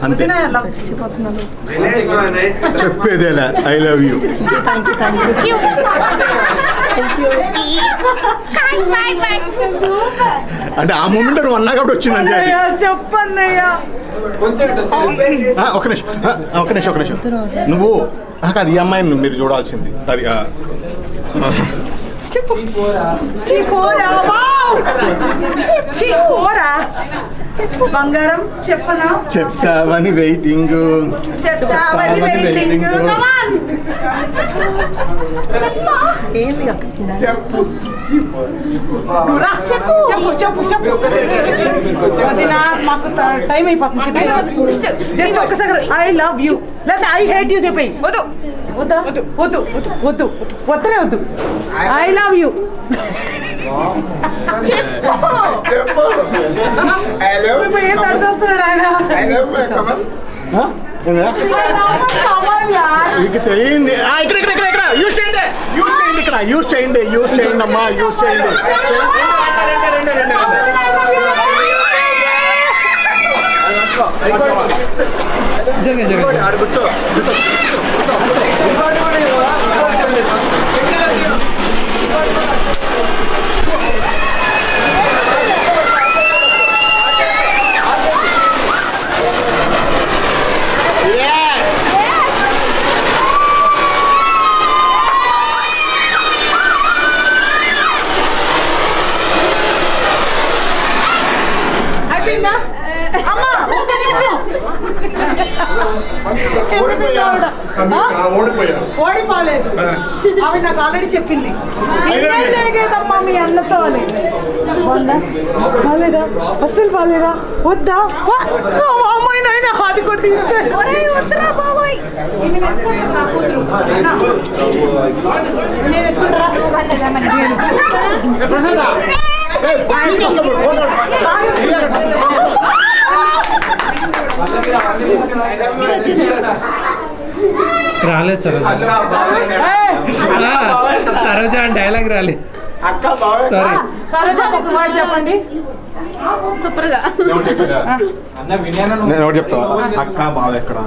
వద్దినా చెప్పేదేలా ఐ లవ్ యూ. అంటే ఆ మూమెంట్ నువ్వు అన్నా కాబట్టి వచ్చిందండి అది. చెప్పన్నయ్యా. ఒక నిమిషం, ఒక నిమిషం, ఒక నిమిషం. నువ్వు కాదు, ఈ అమ్మాయిని మీరు చూడాల్సింది అది. చీకోరా చీకోరా బంగారం చెప్పనా? చెప్తావని వెయిటింగ్, చెప్తావని వెయిటింగ్. కమాన్ చెప్పు చెప్పు చెప్పు. వదినా మాకు టైం అయిపోతుంది. జస్ట్ ఒక్కసారి ఐ లవ్ యూ లేదా ఐ హేట్ యూ చెప్పేయి. వద్దు వద్దా వద్దు వద్దు వద్దు వద్దనే వద్దు. ఐ లవ్ యూ ఏం తరచేస్తున్నాడు ఆయన. ఇక్కడ యూజ్ చేయండి, యూజ్ చేయండి, ఇక్కడ యూజ్ చేయండి, యూజ్ చేయండి అమ్మా, యూజ్ చేయండి. అయిపోయిందా అమ్మా? ఒక్క నిమిషం. ఓడిపోలేదు ఆవిడ నాకు ఆల్రెడీ చెప్పింది. లేదమ్మా మీ అన్నతో అని. బాలేదా? అస్సలు బాలేదా? వద్దా? అమ్మాయి నాయన అది కూడా తీస్తాడు. నా కూతురు రాలేదు సరోజా డైలాగ్ రాలేదు. సారీ సరోజా ఒక మాట చెప్పండి. సూపర్ గా నేను ఒకటి చెప్తా, అక్క బావ ఎక్కడ?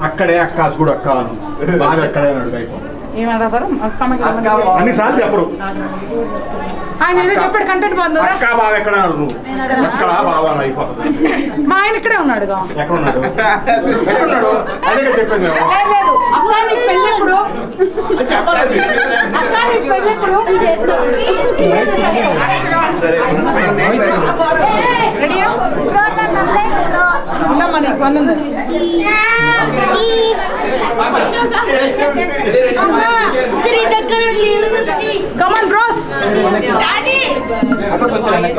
అక్కడే అక్క, చూడు అక్క, బావ ఎక్కడే అని అడుగు. ఏమంటారు కమెంట్ అన్ని సార్లు చెప్పడు ఆయన ఏదో చెప్పాడు కంటెంట్ బాగుందా అక్క బావ ఎక్కడ ఉన్నాడు నువ్వు ఎక్కడ బావ అని అయిపోతుంది మా ఆయన ఇక్కడే ఉన్నాడుగా ఎక్కడ ఉన్నాడు ఎక్కడ ఉన్నాడు అదే చెప్పింది లేదు అక్క నీకు పెళ్ళి ఎప్పుడు చెప్పలేదు అక్క నీకు పెళ్ళి ఎప్పుడు రెడీయా ఉండమ్మా నీకు పని ఉంది కమన్ బ్రోస్ ఉండండి మీరు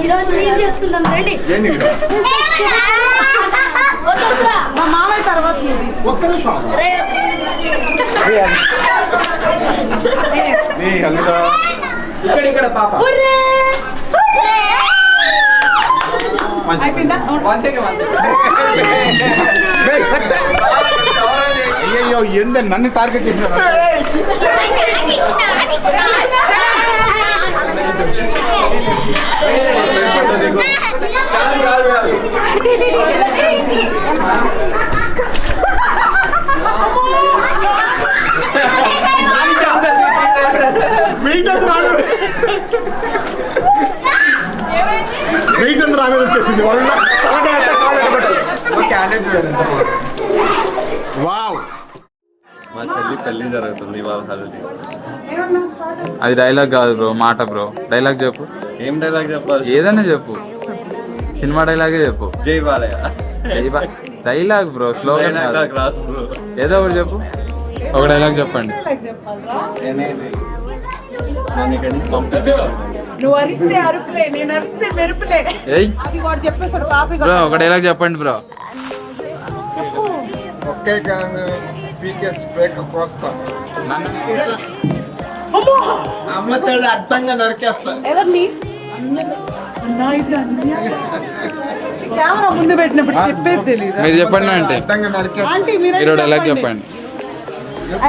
ఈరోజు ఏం చేసుకుందాం రండి మా మామయ్య తర్వాత నువ్వు తీసుకో. ఒక్క నిమిషం ఇక్కడ పాప అయిపోయిందా అయ్యో ఏందని నన్ను టార్గెట్ చేసినారు వెయిట్ అంతా రామే వచ్చేసింది వాళ్ళు వావ్ మా చెల్లి పెళ్లి జరుగుతుంది ఇవాళ హల్దీ. అది డైలాగ్ కాదు బ్రో, మాట బ్రో. డైలాగ్ చెప్పు. ఏం డైలాగ్ చెప్పాలి? ఏదైనా చెప్పు, సినిమా డైలాగే చెప్పు. జై Balayya dialogue bro, slogan dialogue రాసు బ్రో. ఏదో ఒకటి చెప్పు, ఒక డైలాగ్ చెప్పండి. నువ్వు అరిస్తే అరుకులే, నేను అరిస్తే మెరుపులే. అది వాడు చెప్పేసాడు కాపీ బ్రో ఒక డైలాగ్ చెప్పండి బ్రో. ఒకే కానీ పీకేస్ బ్రేకప్ వస్తా అమ్మతోడు అర్థంగా నరికేస్తా. ఎవరిని కెమెరా ముందు పెట్టినప్పుడు చెప్పేది తెలియదు. మీరు చెప్పండి అంటే అర్థంగా నరికేస్తా. ఆంటీ మీరు డైలాగ్ చెప్పండి.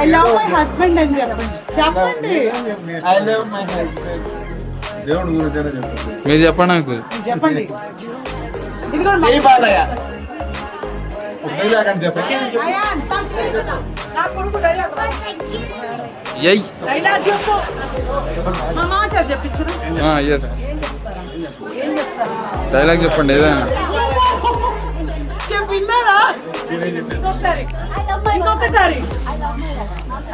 ఐ లవ్ మై హస్బెండ్ అని చెప్పండి. చెప్పండి ఐ లవ్ మై హస్బెండ్. దేవుడు గురించి చెప్పండి. మీరు చెప్పండి నాకు. చెప్పండి. ఇది కూడా జై బాలయ్య డైలాగ్ అని చెప్పండి. అయాన్ టచ్ చేయకుండా నా కొడుకు డైలాగ్ ఏయ్ డైలాగ్ చెప్పు. మా మామ చేత చెప్పించు. ఎస్ డైలాగ్ చెప్పండి ఏదైనా. చెప్పిందారా? ఇంకొకసారి ఇంకొకసారి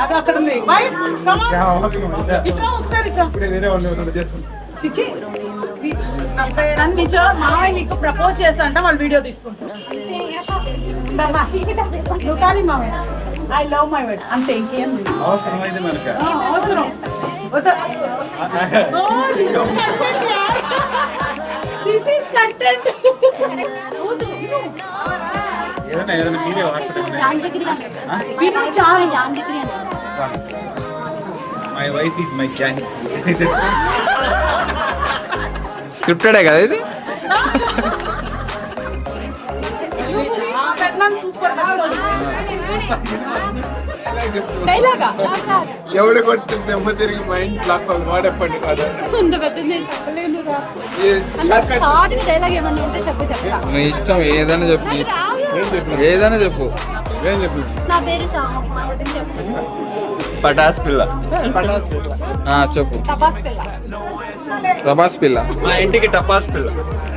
అది అక్కడ ఉంది. వైఫ్ కమ్ ఆన్ ఇట్లా ఒకసారి ఇట్లా వేరే వాళ్ళు చేసుకుంటారు. చిచి నిజం మావయ్య నీకు ప్రపోజ్ చేస్తా అంటే వాళ్ళు వీడియో తీసుకుంటారు. నువ్వు కానీ మావయ్య ఐ లవ్ మై వైఫ్ అంతే, ఇంకేం లేదు. అవసరం అయితే మనకి అవసరం దిస్ ఈస్ కంటెంట్. ఏదైనా ఏదైనా మీరే వాడతారు. విను చాలు. My wife is my can. స్క్రిప్టెడే కదా ఇది. సూపర్ ఎవడు కొట్టి దెబ్బ తిరిగి మైండ్ బ్లాక్ అవుతుంది వాడప్పండి కాదు. మీ ఇష్టం ఏదైనా చెప్పు, ఏదైనా చెప్పు. ఏం చెప్పి నా పేరు పటాస్ పిల్ల. చెప్పు. టపాస్ పిల్ల. ప్రభాస్ పిల్ల. మా ఇంటికి టపాస్ పిల్ల.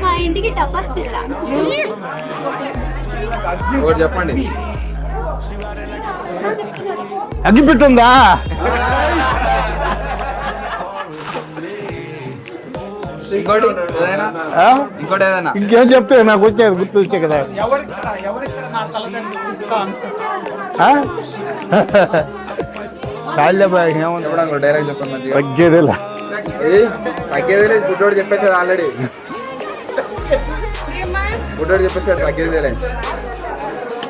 మా ఇంటికి టపాస్ పిల్ల. ఒకటి చెప్పండి. అగ్గిపెట్టుందా? ఇంకోటి ఏదైనా, ఇంకోటి ఏదైనా. ఇంకేం చెప్తే నాకు వచ్చేది గుర్తు వచ్చే కదా. చాలేబాయ్ ఏమన్నా చెప్పడానికి డైలాగ్ చెప్పండి మంచిగా. తగ్గేదేలా. తగ్గేదేలే, గుడ్డోడు చెప్పేసాడు ఆల్రెడీ. గుడ్డోడు చెప్పేసాడు తగ్గేదేలే.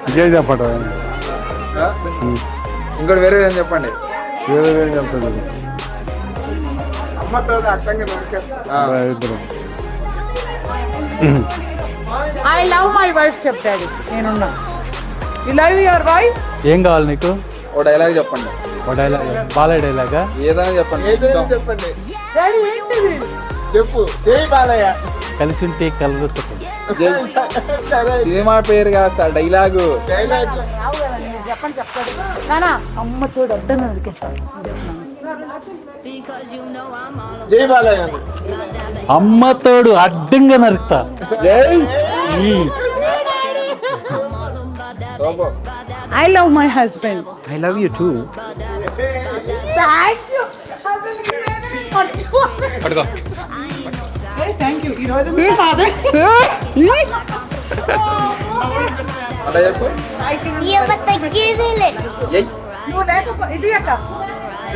ఇంకేం చెప్పటం ఇంకోటి వేరే ఏదైనా చెప్పండి. ఏదేం చెప్తుంది అమ్మతో అర్థంగా నరికేస్తా. ఇద్దరు ఐ లవ్ మై వైఫ్ చెప్తాడు నేనున్నా. You love your wife. ఏం కావాలి నీకు? ఓ డైలాగ్ చెప్పండి. ఓ డైలాగ్, బాలయ్య డైలాగా? ఏదైనా చెప్పండి. చెప్పండి డాడీ ఏంటిది? చెప్పు జై బాలయ్య. కలిసి ఉంటే కలరు సుఖం. సినిమా పేరు కాదు సార్, డైలాగు. రావు కదా మీరు చెప్పండి చెప్తాడు. నానా అమ్మతో అడ్డంగా నరికేస్తాను జై బాలయ్య. అమ్మతోడు అడ్డంగా నరుకుతా. I love my husband. I love you too. Thank you. పట్టుకో. Thank you. ఈ రోజు మీ ఫాదర్ అలా చెప్పు. నువ్వు లేకపోతే ఇది అక్క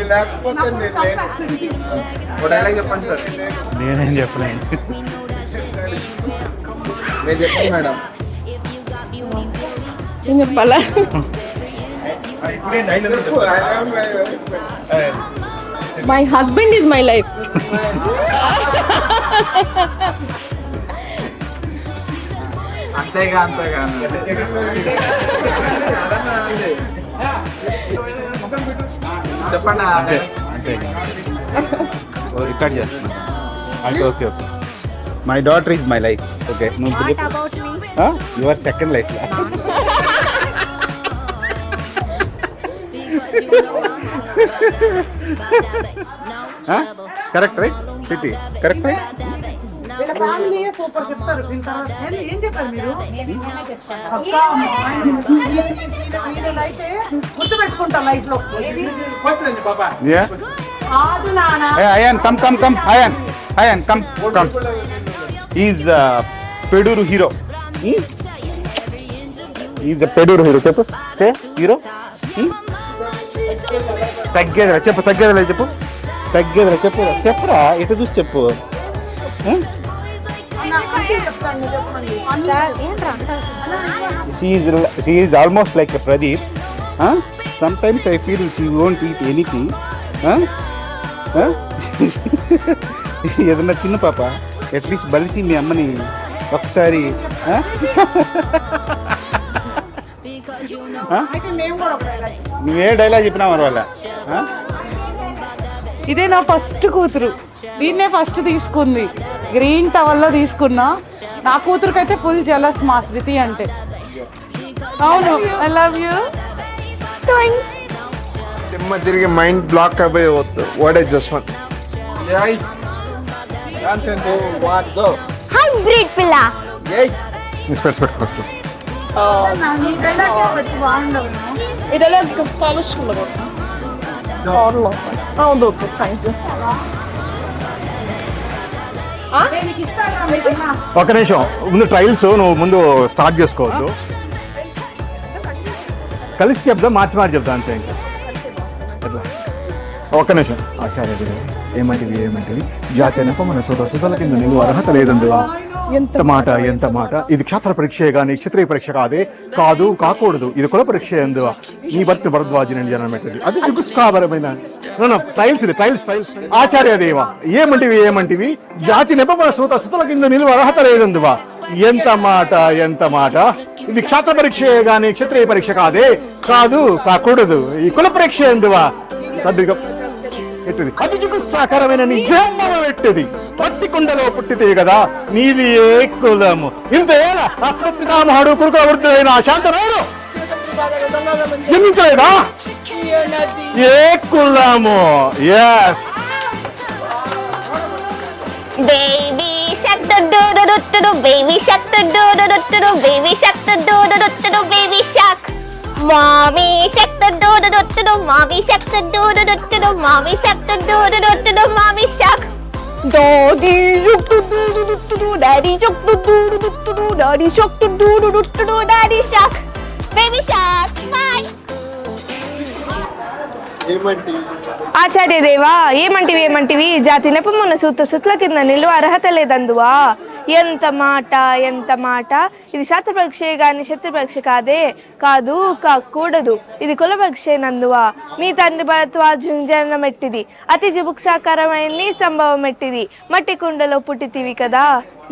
లేకపోతే ఓ డైలాగ్ చెప్పండి సార్. నేనేం చెప్పలేను. మీరు చెప్పండి మేడం. చెప్పాలా? My husband is my life. అంతేగా అంతేగా చెప్పండి. అంతే అంతే. రికార్డ్ చేస్తున్నా. Okay okay okay. My daughter is my life. Okay, నువ్వు your second life. Correct right city, correct right. వీళ్ళ ఫ్యామిలీ సూపర్ చెప్తారు. ఏం చెప్పారు మీరు? అయితే గుర్తు పెట్టుకుంటా లైఫ్ లో. కాదు నానా. Ayaan come come come. Ayaan come come. Is పెడూరు హీరో. ఈజ్ పెడూరు హీరో. చెప్పు హీరో. తగ్గేదిరా చెప్పు. తగ్గేదిరా చెప్పు. తగ్గేదిరా చెప్పు. చెప్పురా, ఎటు చూసి చెప్పు. She is almost like a Pradeep. Sometimes I feel she won't eat anything. ఏదన్నా చిన్న పాప అట్లీస్ట్ బలిసి మీ అమ్మని ఒకసారి. నువ్వే డైలాగ్ చెప్పినావు మరి వాళ్ళ. ఇదే నా ఫస్ట్ కూతురు. దీన్నే ఫస్ట్ తీసుకుంది. గ్రీన్ టవల్లో తీసుకున్నా. నా కూతురుకైతే ఫుల్ జెలస్ మా స్మృతి అంటే. అవును. I love you. సినిమా తిరిగి మైండ్ బ్లాక్ అయిపోయి what is just one. Hybrid పిల్ల. స్పెట్స్ పెట్టు ఫస్ట్. ఇదెలా స్టైలిష్ ఉండదు. అవును థ్యాంక్ యూ. ఒక్క నిమిషం ముందు ట్రయల్స్ నువ్వు ముందు స్టార్ట్ చేసుకోవద్దు. కలిసి చెప్దాం, మార్చి చెప్దాం అంతే. ఇంకా ఎట్లా? ఒక్క నిమిషం. ఆచార్య ఏమంటివి జాతీయనకు మన సుతల కింద నువ్వు అర్హత లేదందువా. ఎంత మాట. ఇది క్షేత్ర పరీక్షే కానీ క్షత్రియ పరీక్ష కాదు కాకూడదు. ఇది కుల పరీక్ష అందువా. నీ భర్త భరద్వాజుని జనం పెట్టింది. అది జుగుస్కారమైన ట్రయల్స్. ఇది ట్రయల్స్. ఆచార్య దేవ ఏమంటివి జాతి నెప మన సుతల కింద నిలువ అర్హత లేదందువా. ఎంత మాట. ఇది క్షేత్ర పరీక్షే గాని క్షత్రియ పరీక్ష కాదు కాకూడదు. ఈ కుల పరీక్ష ఎందువా. అతి జుగుప్సాకరమైన నిజామ పెట్టిది. పట్టి కుండలో పుట్టితే కదా నీది ఏ కులము. ఇంతేలా అస్మృతికామహుడు కురుకుల వృద్ధుడైన శాంతరాడు జన్మించలేదా. ఏ కులము. Yes. Baby shark do do do do do do, baby shark do do do do do do, baby shark do do do do do, baby shark. Mommy shark do do do do do, mommy shark do do do do, mommy shark do do do do, mommy shark. Daddy shark do do do do, daddy shark do do do do, daddy shark do do do do, daddy shark. Baby shark, bye. ఆచార్య దేవా ఏమంటివి జాతి నెపమున సుతుల కింద నిలువ అర్హత లేదందువా. ఎంత మాట ఎంత మాట. ఇది శత్రుపక్షే గాని శత్రుపక్ష కాకూడదు. ఇది కులపక్షే నందువా. మీ తండ్రి భరద్వాజుని జననం ఎట్టిది, అతి జుభుక్సాకరమైన నీ సంభవం ఎట్టిది. మట్టి కుండలో పుట్టితివి కదా,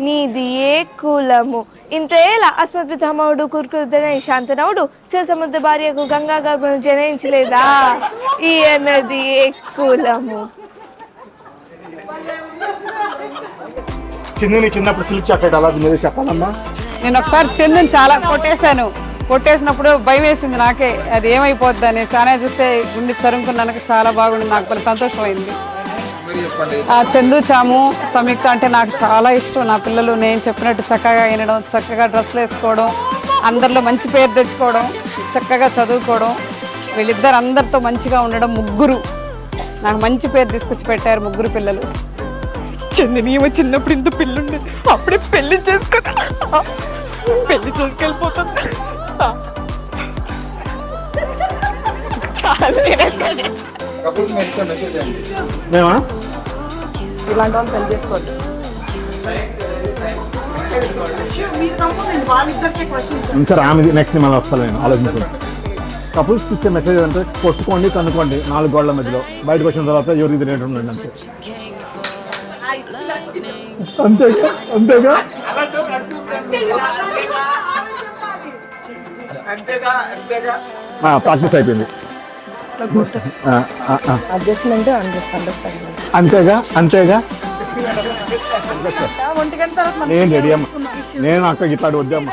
నీది ఏ కులము. ఇంతేలా అస్మద్పితామహుడు కురుకురుడైన శాంతనవుడు శివసముద్ర భార్యకు గంగా గర్భను జనయించలేదా, ఈయనది ఏ కులము. చిన్ని చిన్నప్పుడు సిల్క్ చాక్లెట్ అలా తినేది చెప్పాలమ్మా. నేను ఒకసారి చందుని చాలా కొట్టేసినప్పుడు భయం వేసింది నాకే, అది ఏమైపోద్ది అని. స్నానం చూస్తే గుండె చరుముకున్నాను, చాలా బాగుంది, నాకు చాలా సంతోషమైంది. ఆ చందు చాము సంయుక్త అంటే నాకు చాలా ఇష్టం. నా పిల్లలు నేను చెప్పినట్టు చక్కగా వినడం, చక్కగా డ్రెస్సులు వేసుకోవడం, అందరిలో మంచి పేరు తెచ్చుకోవడం, చక్కగా చదువుకోవడం, వీళ్ళిద్దరు అందరితో మంచిగా ఉండడం. ముగ్గురు నాకు మంచి పేరు తీసుకొచ్చి పెట్టారు, ముగ్గురు పిల్లలు. చందని చిన్నప్పుడు ఇంత పిల్లుండే, అప్పుడే పెళ్లి చేసుకెళ్ళిపోతుంది. మేమా ఇలాంటి వాళ్ళు పెళ్లి చేసుకోవద్దు. సరే ఆమెది నెక్స్ట్ మళ్ళీ వస్తాను నేను ఆలోచించాను. కపుల్స్కి ఇచ్చే మెసేజ్ అంటే కొట్టుకోండి కనుక్కోండి 4 గోడల మధ్యలో, బయటకు వచ్చిన తర్వాత ఎవరికి తినేటట్టు ఉండండి అంతే. అంతేగా ప్రాక్టీస్ అయిపోయింది. అంతేగా నేను రెడీ అమ్మా, నేను అక్క ఇట్లాంటి వద్దామ్మా.